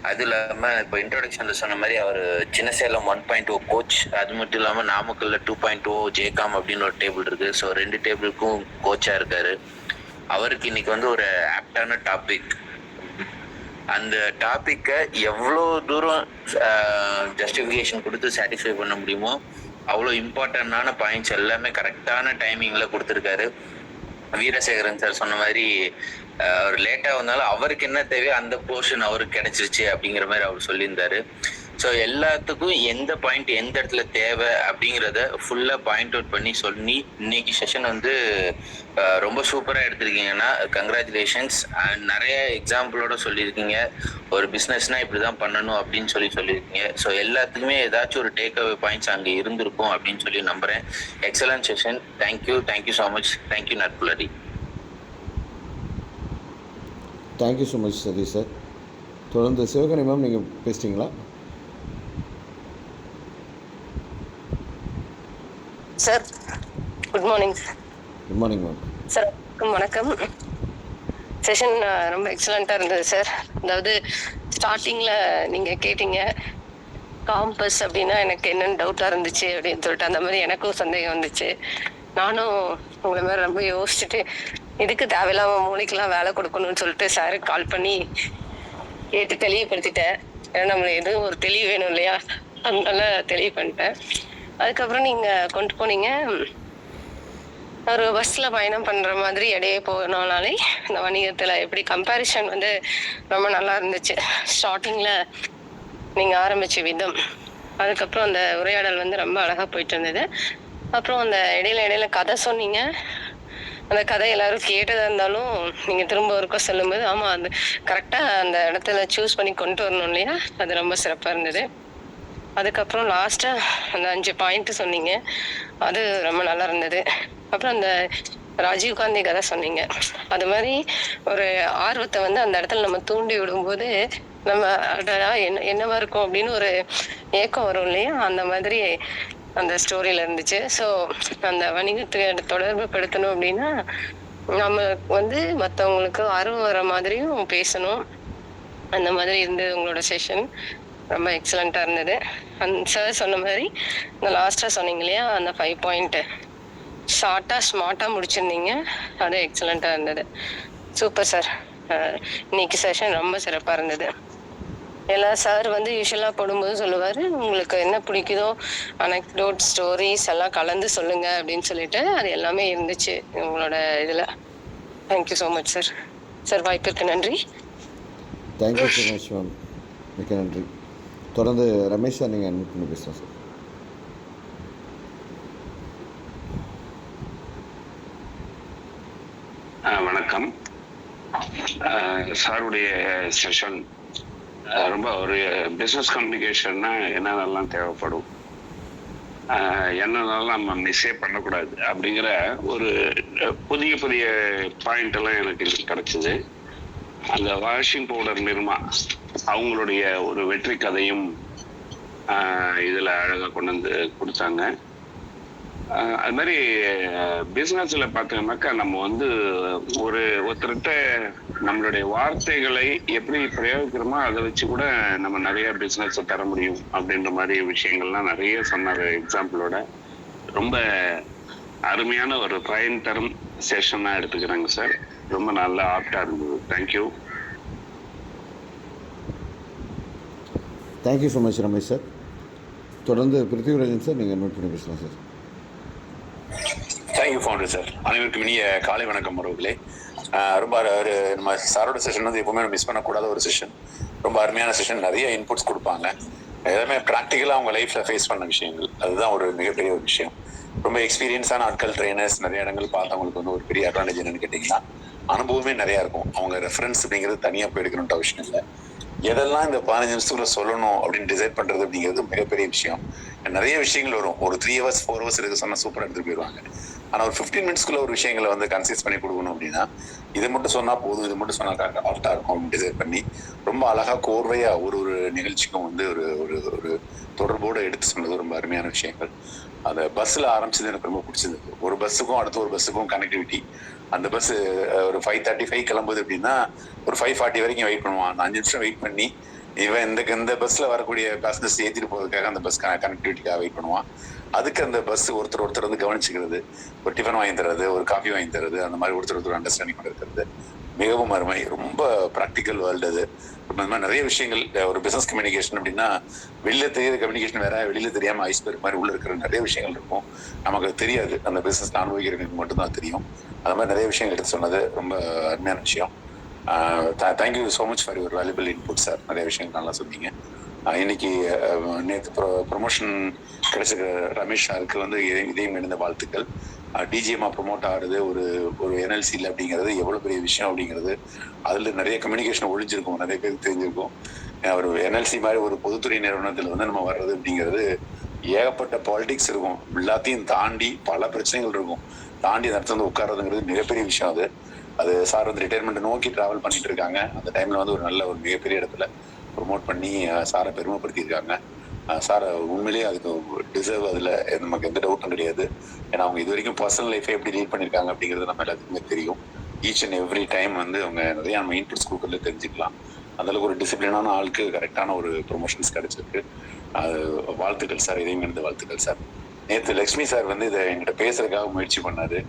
அது இல்லாமல் இப்போ இன்ட்ரோடக்ஷனில் சொன்ன மாதிரி அவர் சின்ன சேலம் 1.0 கோச், அது மட்டும் இல்லாமல் நாமக்கல்ல 2.0 ஜேகாம் அப்படின்னு ஒரு டேபிள் இருக்குது. ஸோ 2 டேபிளுக்கும் கோச்சாக இருக்கார். அவருக்கு இன்னைக்கு வந்து ஒரு ஆப்டான டாபிக், அந்த டாப்பிக்கை எவ்வளோ தூரம் ஜஸ்டிஃபிகேஷன் கொடுத்து சாட்டிஸ்ஃபை பண்ண முடியுமோ அவ்வளோ இம்பார்ட்டண்டான பாயிண்ட்ஸ் எல்லாமே கரெக்டான டைமிங்கில் கொடுத்துருக்காரு. வீரசேகரன் சார் சொன்ன மாதிரி அவர் லேட்டாக வந்தாலும் அவருக்கு என்ன தேவையோ அந்த போர்ஷன் அவருக்கு கிடைச்சிருச்சு அப்படிங்கிற மாதிரி அவர் சொல்லியிருந்தாரு. ஸோ எல்லாத்துக்கும் எந்த பாயிண்ட் எந்த இடத்துல தேவை அப்படிங்கிறத ஃபுல்லாக பாயிண்ட் அவுட் பண்ணி சொல்லி இன்னைக்கு செஷன் வந்து ரொம்ப சூப்பராக எடுத்திருக்கீங்கன்னா கங்க்ராச்சுலேஷன்ஸ். அண்ட் நிறைய எக்ஸாம்பிளோட சொல்லியிருக்கீங்க, ஒரு பிஸ்னஸ்னால் இப்படி தான் பண்ணணும் அப்படின்னு சொல்லியிருக்கீங்க. ஸோ எல்லாத்துக்குமே ஏதாச்சும் ஒரு டேக் அவே பாயிண்ட்ஸ் அங்கே இருந்திருக்கும் அப்படின்னு சொல்லி நம்புகிறேன். Excellent session. Thank you so much. Thank you நட்புலரி. Thank you so much Satish sir. தொடர்ந்து சிவகணி மேம் நீங்கள் பேசிட்டீங்களா? Sir good morning. Good morning ma'am. Sir வணக்கம். செஷன் ரொம்ப எக்ஸலண்ட்டாக இருந்தது சார். அதாவது ஸ்டார்டிங்கில் நீங்கள் கேட்டீங்க காம்பஸ் அப்படின்னா எனக்கு என்னென்னு டவுட்டாக இருந்துச்சு அப்படின்னு சொல்லிட்டு, அந்த மாதிரி எனக்கும் சந்தேகம் வந்துச்சு. நானும் உங்களை மாதிரி ரொம்ப யோசிச்சுட்டு இதுக்கு தேவையில்லாமல் மூளைக்கெல்லாம் வேலை கொடுக்கணும்னு சொல்லிட்டு சாருக்கு கால் பண்ணி கேட்டு தெளிவுபடுத்திட்டேன். ஏன்னா நம்மளுக்கு எதுவும் ஒரு தெளிவு வேணும் இல்லையா, அதனால தெளிவு பண்ணிட்டேன். அதுக்கப்புறம் நீங்கள் கொண்டு போனீங்க ஒரு பஸ்ஸில் பயணம் பண்ணுற மாதிரி இடையே போனோம்னாலே இந்த வணிகத்தில் எப்படி கம்பேரிஷன் வந்து ரொம்ப நல்லா இருந்துச்சு. ஸ்டார்டிங்கில் நீங்கள் ஆரம்பித்த விதம், அதுக்கப்புறம் அந்த உரையாடல் வந்து ரொம்ப அழகாக போயிட்டு இருந்தது. அப்புறம் அந்த இடையில கதை சொன்னீங்க. அந்த கதை எல்லாரும் கேட்டதாக இருந்தாலும் நீங்கள் திரும்ப ஒருக்கா சொல்லும்போது ஆமாம் அது கரெக்டாக அந்த இடத்துல சூஸ் பண்ணி கொண்டு வரணும் இல்லையா, அது ரொம்ப சிறப்பாக இருந்தது. அதுக்கப்புறம் லாஸ்ட்டாக அந்த 5 பாயிண்ட்டு சொன்னீங்க, அது ரொம்ப நல்லா இருந்தது. அப்புறம் அந்த ராஜீவ்காந்தி கதை சொன்னீங்க. அது மாதிரி ஒரு ஆர்வத்தை வந்து அந்த இடத்துல நம்ம தூண்டி விடும்போது நம்ம என்னவா இருக்கும் அப்படின்னு ஒரு ஏக்கம் வரும் இல்லையா, அந்த மாதிரி அந்த ஸ்டோரியில் இருந்துச்சு. ஸோ அந்த வணிகத்தை தொடர்பு படுத்தணும் அப்படின்னா நம்ம வந்து மற்றவங்களுக்கு ஆர்வம் வர மாதிரியும் பேசணும். அந்த மாதிரி இருந்தது உங்களோட செஷன். ரொம்ப எக்ஸலண்ட்டாக இருந்தது. சார் சொன்ன மாதிரி இந்த லாஸ்ட்டாக சொன்னீங்க இல்லையா, அந்த 5 பாயிண்ட்டு ஷார்ட்டாக ஸ்மார்ட்டாக முடிச்சிருந்தீங்க, அது எக்ஸலண்ட்டாக இருந்தது. Super sir. இன்னைக்கு செஷன் ரொம்ப சிறப்பாக இருந்தது. எல்லா சார் வந்து யூஸ்வலாக போடும்போது சொல்லுவார், உங்களுக்கு என்ன பிடிக்குதோ அனெக்டோட் ஸ்டோரிஸ் எல்லாம் கலந்து சொல்லுங்கள் அப்படின்னு சொல்லிட்டு, அது எல்லாமே இருந்துச்சு உங்களோட இதில். Thank you so much sir. Sir வாய்ப்பிற்கு நன்றி. Thank you so much ma'am. மிக்க நன்றி. தொடர்ந்து ரமேஷ் சார் நீங்கள் அட்மிட் பண்ணி பேசலாம் சார். வணக்கம். சாருடைய செஷன் ரொம்ப ஒரு பிஸ்னஸ் கம்யூனிகேஷன்னா என்னென்னலாம் தேவைப்படும், என்னென்னலாம் நம்ம மிஸ்ஸே பண்ணக்கூடாது அப்படிங்கிற ஒரு புதிய பாயிண்ட் எல்லாம் எனக்கு கிடைச்சிது. அந்த வாஷிங் பவுடர் நிர்மா அவங்களுடைய ஒரு வெற்றி கதையும் இதில் அழகாக கொண்டு வந்து கொடுத்தாங்க. அது மாதிரி பிஸ்னஸில் பார்த்தோம்னாக்கா நம்ம வந்து ஒருத்தர்கிட்ட நம்மளுடைய வார்த்தைகளை எப்படி பிரயோகிக்கிறோமோ அதை வச்சு கூட நம்ம நிறைய பிஸ்னஸை தர முடியும் அப்படின்ற மாதிரி விஷயங்கள்லாம் நிறைய சொன்னார் எக்ஸாம்பிளோட. ரொம்ப அருமையான ஒரு பயன் தரும் செஷனாக எடுத்துக்கிறாங்க சார். ரொம்ப நல்லா ஆப்டாக இருந்தது. Thank you. Thank you so much Ramesh sir. தொடர்ந்து பிருத்திவிராஜன் சார் நீங்கள் அட்மிட் பண்ணி பேசலாம் சார். Thank you founder sir. அனைவருக்கும் இனிய காலை வணக்கம் உறவுகளே. ரொம்ப நம்ம சாரோட செஷன் வந்து எப்பவுமே மிஸ் பண்ணக்கூடாத ஒரு செஷன். ரொம்ப அருமையான செஷன். நிறைய இன்புட்ஸ் கொடுப்பாங்க. எல்லாமே ப்ராக்டிக்கலாக அவங்க லைஃப்பில் ஃபேஸ் பண்ண விஷயங்கள், அதுதான் ஒரு மிகப்பெரிய ஒரு விஷயம். ரொம்ப எக்ஸ்பீரியன்ஸான ஆட்கள், ட்ரெயினர்ஸ் நிறைய இடங்கள் பார்த்தவங்களுக்கு வந்து ஒரு பெரிய அட்வான்டேஜ் என்னன்னு கேட்டிங்கன்னா அனுபவமே நிறையா இருக்கும். அவங்க ரெஃபரன்ஸ் அப்படிங்கிறது தனியாக போய் எடுக்கணுன்ற விஷயம் இல்லை. எதெல்லாம் இந்த 15 நிமிஷத்துல சொல்லணும் அப்படின்னு டிசைட் பண்ணுறது அப்படிங்கிறது மிகப்பெரிய விஷயம். நிறைய விஷயங்கள் வரும். ஒரு 3 hours 4 hours எடுக்க சொன்னால் சூப்பராக எடுத்துகிட்டு போயிடுவாங்க. ஆனால் ஒரு 15 minutesக்குள்ள ஒரு விஷயங்களை வந்து கன்சிஸ் பண்ணி கொடுக்கணும் அப்படின்னா இதை மட்டும் சொன்னால் போதும், இது மட்டும் சொன்னால் கரெக்டாக இருக்கும் அப்படின்னு டிசைட் பண்ணி ரொம்ப அழகாக கோர்வையாக ஒரு நிகழ்ச்சிக்கும் வந்து ஒரு ஒரு தொடர்போடு எடுத்து சொன்னது ரொம்ப அருமையான விஷயங்கள். அந்த பஸ்ஸில் ஆரம்பிச்சது எனக்கு ரொம்ப பிடிச்சது. ஒரு பஸ்ஸுக்கும் அடுத்த ஒரு பஸ்ஸுக்கும் கனெக்டிவிட்டி. அந்த பஸ் ஒரு 5:35 கிளம்புது அப்படின்னா ஒரு 5:40 வரைக்கும் வெயிட் பண்ணுவான். அந்த 5 நிமிஷம் வெயிட் பண்ணி இவன் இந்த பஸ்ஸில் வரக்கூடிய பேசஞ்சர்ஸ் ஏற்றிட்டு போகிறதுக்காக அந்த பஸ் கனெக்டிவிட்டிக்காக வெயிட் பண்ணுவான். அதுக்கு அந்த பஸ் ஒருத்தர் வந்து கவனிச்சுக்கிறது, ஒரு டிஃபன் வாங்கி தர்றது, ஒரு காஃபி வாங்கி தர்றது, அந்த மாதிரி ஒருத்தர் அண்டர்ஸ்டாண்டிங் பண்ணி இருக்கிறது மிகவும் அருமை. ரொம்ப ப்ராக்டிக்கல் வேர்ல்டு அது. இந்த மாதிரி நிறைய விஷயங்கள் ஒரு பிஸ்னஸ் கம்யூனிகேஷன் அப்படின்னா வெளியில தெரியாத கம்யூனிகேஷன் வேற, வெளியில தெரியாமல் ஐஸ்பெர்க் மாதிரி உள்ள இருக்கிற நிறைய விஷயங்கள் இருக்கும், நமக்கு தெரியாது. அந்த பிஸ்னஸ் அனுபவிக்கிறவங்களுக்கு மட்டும்தான் தெரியும். அது மாதிரி நிறைய விஷயங்கள் எடுத்து சொன்னது ரொம்ப அருமையான விஷயம். Thank you so much for your valuable input sir. நிறைய விஷயங்கள் நல்லா சொன்னீங்க. இன்னைக்கு நேற்று ப்ரொமோஷன் கிடைச்சிருக்கிற ரமேஷ் சாருக்கு வந்து இதையும் இணைந்த வாழ்த்துக்கள். டிஜிஎம்மா ப்ரொமோட் ஆகுறது ஒரு என்எல்சியில் அப்படிங்கிறது எவ்வளோ பெரிய விஷயம் அப்படிங்கிறது, அதில் நிறைய கம்யூனிகேஷன் ஒழிஞ்சிருக்கும், நிறைய பேருக்கு தெரிஞ்சிருக்கும். ஒரு என்எல்சி மாதிரி ஒரு பொதுத்துறை நிறுவனத்தில் வந்து நம்ம வர்றது அப்படிங்கிறது ஏகப்பட்ட பாலிடிக்ஸ் இருக்கும், எல்லாத்தையும் தாண்டி பல பிரச்சனைகள் இருக்கும், தாண்டி அந்த இடத்துல வந்து உட்கார்றதுங்கிறது மிகப்பெரிய விஷயம். அது சார் வந்து ரிட்டையர்மெண்ட் நோக்கி டிராவல் பண்ணிட்டு இருக்காங்க. அந்த டைம்ல வந்து ஒரு மிகப்பெரிய இடத்துல ப்ரொமோட் பண்ணி சாரை பெருமைப்படுத்தியிருக்காங்க. சார் உண்மையிலேயே அதுக்கு டிசர்வ், அதில் நமக்கு எந்த டவுட்டும் கிடையாது. ஏன்னா அவங்க இது வரைக்கும் பர்சனல் லைஃபை எப்படி லீட் பண்ணியிருக்காங்க அப்படிங்கிறது நம்ம எல்லாத்துக்குமே தெரியும். ஈச் அண்ட் எவ்ரி டைம் வந்து அவங்க நிறைய நம்ம இன்புட்ஸ் கொடுக்கறதுல தெரிஞ்சுக்கலாம். அந்தளவுக்கு ஒரு டிசிப்ளினான ஆளுக்கு கரெக்டான ஒரு ப்ரொமோஷன்ஸ் கிடைச்சிருக்கு. வாழ்த்துக்கள் சார், இதையும் இணைந்த வாழ்த்துக்கள் சார். நேற்று லக்ஷ்மி சார் வந்து இதை என்கிட்ட பேசுறதுக்காக முயற்சி பண்ணாரு.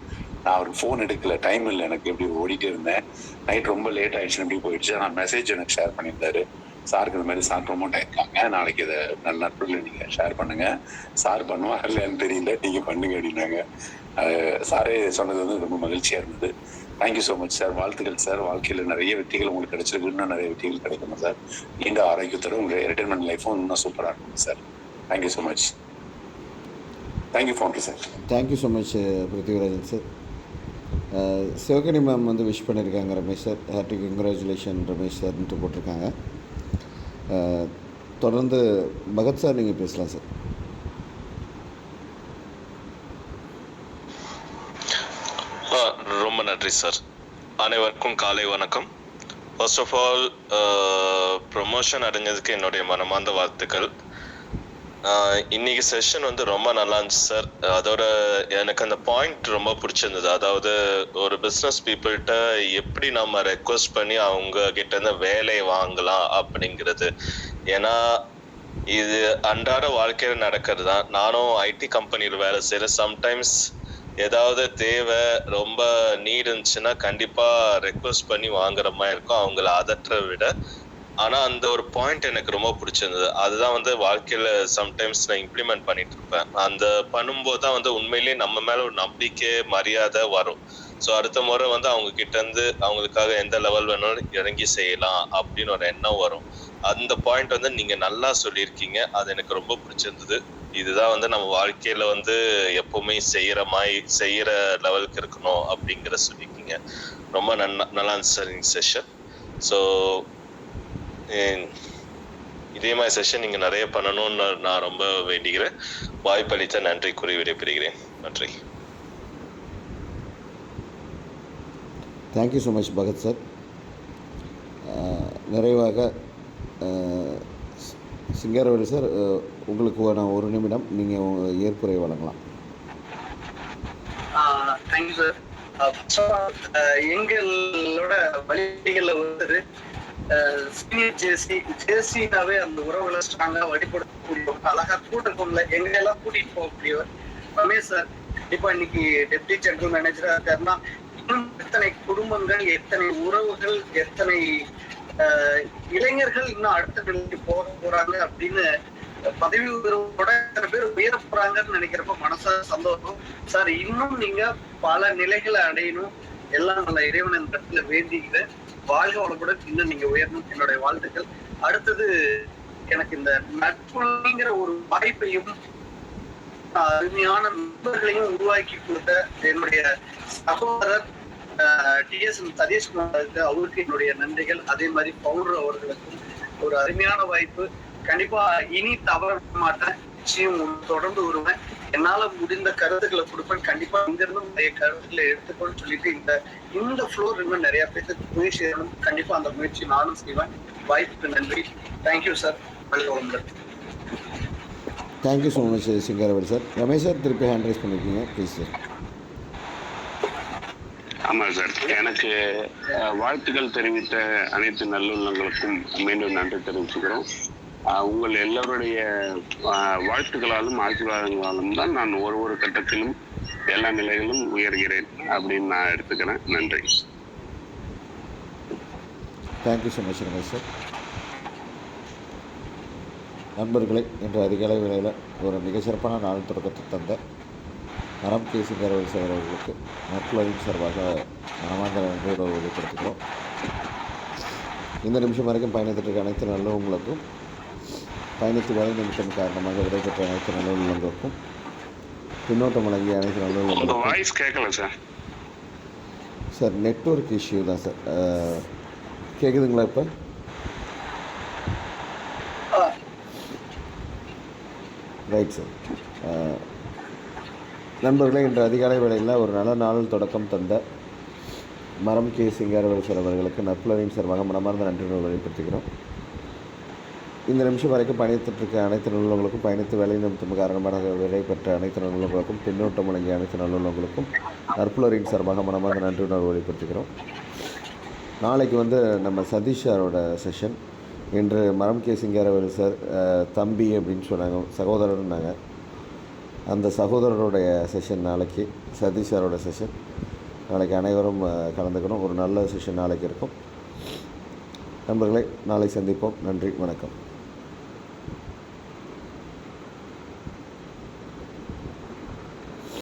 நான் அவருக்கு ஃபோன் எடுக்கல, டைம் இல்லை எனக்கு, எப்படி ஓடிட்டே இருந்தேன். நைட் ரொம்ப லேட் ஆயிடுச்சு, எப்படி போயிடுச்சு. ஆனால் மெசேஜ் எனக்கு ஷேர் பண்ணியிருந்தாரு. சாருக்கு இந்த மாதிரி சார் ப்ரொமோட் ஆயிருக்காங்க, நாளைக்கு இதை நல்ல நட்புகளை நீங்கள் ஷேர் பண்ணுங்க. சார் பண்ணுவார் இல்லைன்னு தெரியல, நீங்கள் பண்ணுங்க அப்படின்னாங்க. சாரே சொன்னது வந்து ரொம்ப மகிழ்ச்சியாக இருந்தது. Thank you so much sir. வாழ்த்துக்கள் சார். வாழ்க்கையில் நிறைய வெற்றிகள் உங்களுக்கு கிடைச்சிருக்கு, இன்னும் நிறைய வெற்றிகள் கிடைக்கணும் சார். நீண்ட ஆரோக்கியத்தோட உங்கள் ரிட்டைர்மெண்ட் லைஃப்பும் இன்னும் சூப்பராக இருக்கும் sir. Thank you so much. Thank you for sir. Thank you so much Prithvirajan sir. Sivagani ma'am வந்து விஷ் பண்ணியிருக்காங்க Ramesh sir. Hearty congratulation Ramesh சார்ன்ட்டு போட்டிருக்காங்க. தொடர்ந்து பகத் சார் நீங்கள் பேசலாம் சார். ரொம்ப நன்றி சார். அனைவருக்கும் காலை வணக்கம். ஃபர்ஸ்ட் ஆஃப் ஆல் ப்ரொமோஷன் அடைஞ்சதுக்கு என்னுடைய மனமார்ந்த வாழ்த்துக்கள். இன்னைக்கு செஷன் வந்து ரொம்ப நல்லா இருந்துச்சு சார். அதோட எனக்கு அந்த பாயிண்ட் ரொம்ப பிடிச்சிருந்தது. அதாவது ஒரு பிஸ்னஸ் பீப்புள்கிட்ட எப்படி நம்ம ரெக்வஸ்ட் பண்ணி அவங்க கிட்ட இருந்து வேலையை வாங்கலாம் அப்படிங்கிறது. ஏன்னா இது அன்றாட வாழ்க்கையில நடக்கிறது தான். நானும் ஐடி கம்பெனியில் வேலை செய்கிறேன். சம்டைம்ஸ் ஏதாவது தேவை ரொம்ப நீட் இருந்துச்சுன்னா கண்டிப்பா ரெக்வஸ்ட் பண்ணி வாங்குற மாதிரி இருக்கும், அவங்கள அதற்ற விட. ஆனா அந்த ஒரு பாயிண்ட் எனக்கு ரொம்ப பிடிச்சிருந்தது. அதுதான் வந்து வாழ்க்கையில சம்டைம்ஸ் நான் இம்ப்ளிமெண்ட் பண்ணிட்டு இருப்பேன். அந்த பண்ணும்போது தான் வந்து உண்மையிலேயே நம்ம மேல ஒரு நம்பிக்கை மரியாதை வரும். ஸோ அடுத்த முறை வந்து அவங்க கிட்ட இருந்து அவங்களுக்காக எந்த லெவல் வேணாலும் இறங்கி செய்யலாம் அப்படின்னு ஒரு எண்ணம் வரும். அந்த பாயிண்ட் வந்து நீங்க நல்லா சொல்லியிருக்கீங்க, அது எனக்கு ரொம்ப பிடிச்சிருந்தது. இதுதான் வந்து நம்ம வாழ்க்கையில வந்து எப்பவுமே செய்யற லெவலுக்கு இருக்கணும் அப்படிங்கிற சொல்லியிருக்கீங்க. ரொம்ப நல்லா இருந்துச்சு சார் இந்த செஷன். ஸோ இதே மாதிரி செஷன் நீங்க நிறைய பண்ணணும்னு நான் ரொம்ப வேண்டிக்கிறேன். வாய்ப்பளித்த நன்றி கூறி விடைபெறுகிறேன். நன்றி. Thank you so much Bhagat sir. நிறைவாக சிங்காரவேலு சார், உங்களுக்கு நான் ஒரு நிமிடம் நீங்கள் ஏற்புரை வழங்கலாம். Thank you sir. எங்களோட வழிகளில் ஒருத்தர் சீனியர் ஜேசினாவே அந்த உறவுகளை ஸ்ட்ராங்கா வழிபடுத்தக்கூடியவர், அழகா கூட்டக்குள்ள எங்க எல்லாம் கூட்டிட்டு போகக்கூடியவர் ரமேஷ் சார். கண்டிப்பா இன்னைக்கு டெப்டி ஜெனரல் மேனேஜரா இருக்காருன்னா இன்னும் எத்தனை குடும்பங்கள், எத்தனை உறவுகள், எத்தனை இளைஞர்கள் இன்னும் அடுத்த நிலைக்கு போக போறாங்க அப்படின்னு பதவி உயர்வோட எத்தனை பேர் உயர போறாங்கன்னு நினைக்கிறப்ப மனசா சந்தோஷம் சார். இன்னும் நீங்க பல நிலைகளை அடையணும், எல்லாம் நல்ல இறைவன் இந்த இடத்துல வேண்டிக்கிறேன். வாழ்க வளமுடன், இன்னும் நீங்க உயரணும், என்னுடைய வாழ்த்துக்கள். அடுத்தது எனக்கு இந்த நட்புங்கிற ஒரு வாய்ப்பையும் அருமையான நண்பர்களையும் உருவாக்கி கொடுத்த என்னுடைய சகோதரர் டிஎஸ் சதீஷ்குமாருக்கு, அவருக்கு என்னுடைய நன்றிகள். அதே மாதிரி பவுடர் அவர்களுக்கும் ஒரு அருமையான வாய்ப்பு. கண்டிப்பா இனி தவற மாட்டேன், நிச்சயம் தொடர்ந்து வருவேன். என்னால முடிந்த கருத்துக்களை கொடுப்பேன். கண்டிப்பா இங்கிருந்து நிறைய கருத்துக்களை எடுத்துக்கொண்டு சொல்லிட்டு இந்த ஃப்ளோர் இன்னும் நிறைய பேருக்கு போய் சேரணும். கண்டிப்பா அந்த முயற்சி நானும் செய்வேன். வாய்ப்புக்கு நன்றி. Thank you sir. Thank you so much Singaravelu sir. Ramesh sir திருப்பி ஹேண்ட் ரைஸ் பண்ணியிருக்கீங்க, ப்ளீஸ் சார். ஆமாம் சார். எனக்கு வாழ்த்துக்கள் தெரிவித்த அனைத்து நல்லுள்ளங்களுக்கும் மீண்டும் நன்றி தெரிவிச்சுக்கிறோம். உங்கள் எல்லோருடைய வாழ்த்துக்களாலும் ஆசீர்வாதங்களாலும் தான் நான் ஒரு கட்டத்திலும் எல்லா நிலைகளிலும் உயர்கிறேன் அப்படின்னு நான் எடுத்துக்கிறேன். நன்றி. Thank you so much Ramesh sir. நண்பர்களே, இன்று அதிகாலை வேளையில் ஒரு மிகச்சிறப்பான நாள் தொடக்கத்தை தந்த மரம் கேசிங்கரவல் சார் அவர்களுக்கு நட்புலகின் சார்பாக மனமார்ந்த நன்றியோடு வெளிப்படுத்துகிறோம். இந்த நிமிஷம் வரைக்கும் பயணித்திருக்க அனைத்து நல்லவங்களுக்கும், பயணித்து வேலை நிமித்தம் காரணமாக விடைபெற்ற அனைத்து நல்லுள்ளங்களுக்கும், பின்னோட்டம் வழங்கிய அனைத்து நல்லுள்ளங்களுக்கும். வாய்ஸ் கேட்கல சார். சார் நெட்வொர்க் இஷ்யூ தான் சார். கேட்குதுங்களா இப்போ? Right sir. நண்பர்களே, இன்று அதிகாலை வேளையில் ஒரு நல்ல நாளில் தொடக்கம் தந்த மரம் கே சிங்காரவேல் சார் அவர்களுக்கு நட்புலரின் சார்பாக மனமார்ந்த நன்றிகளை வெளிப்படுத்துகிறோம். இந்த நிமிஷம் வரைக்கும் பயணித்திருக்க அனைத்து நல்லுள்ளங்களுக்கும், பயணித்து வேலை நிமித்தம் காரணமாக விடை பெற்ற அனைத்து நல்லுள்ளங்களுக்கும், பின்னோட்டம் வழங்கிய அனைத்து நல்லுள்ளங்களுக்கும் நட்புலரின் சார்பாக மனமார்ந்த நன்றி உணர்வு வெளிப்படுத்துகிறோம். நாளைக்கு நம்ம சதீஷ் சாரோட செஷன். இன்று மரம் கே சிங்காரவேல் சார் தம்பி அப்படின்னு சொன்னாங்க, சகோதரர்னாங்க. அந்த சகோதரருடைய செஷன் நாளைக்கு, சதீஷ் சாரோட செஷன் நாளைக்கு. அனைவரும் கலந்துக்கணும். ஒரு நல்ல செஷன் நாளைக்கு இருக்கும். நண்பர்களை நாளை சந்திப்போம். நன்றி, வணக்கம்.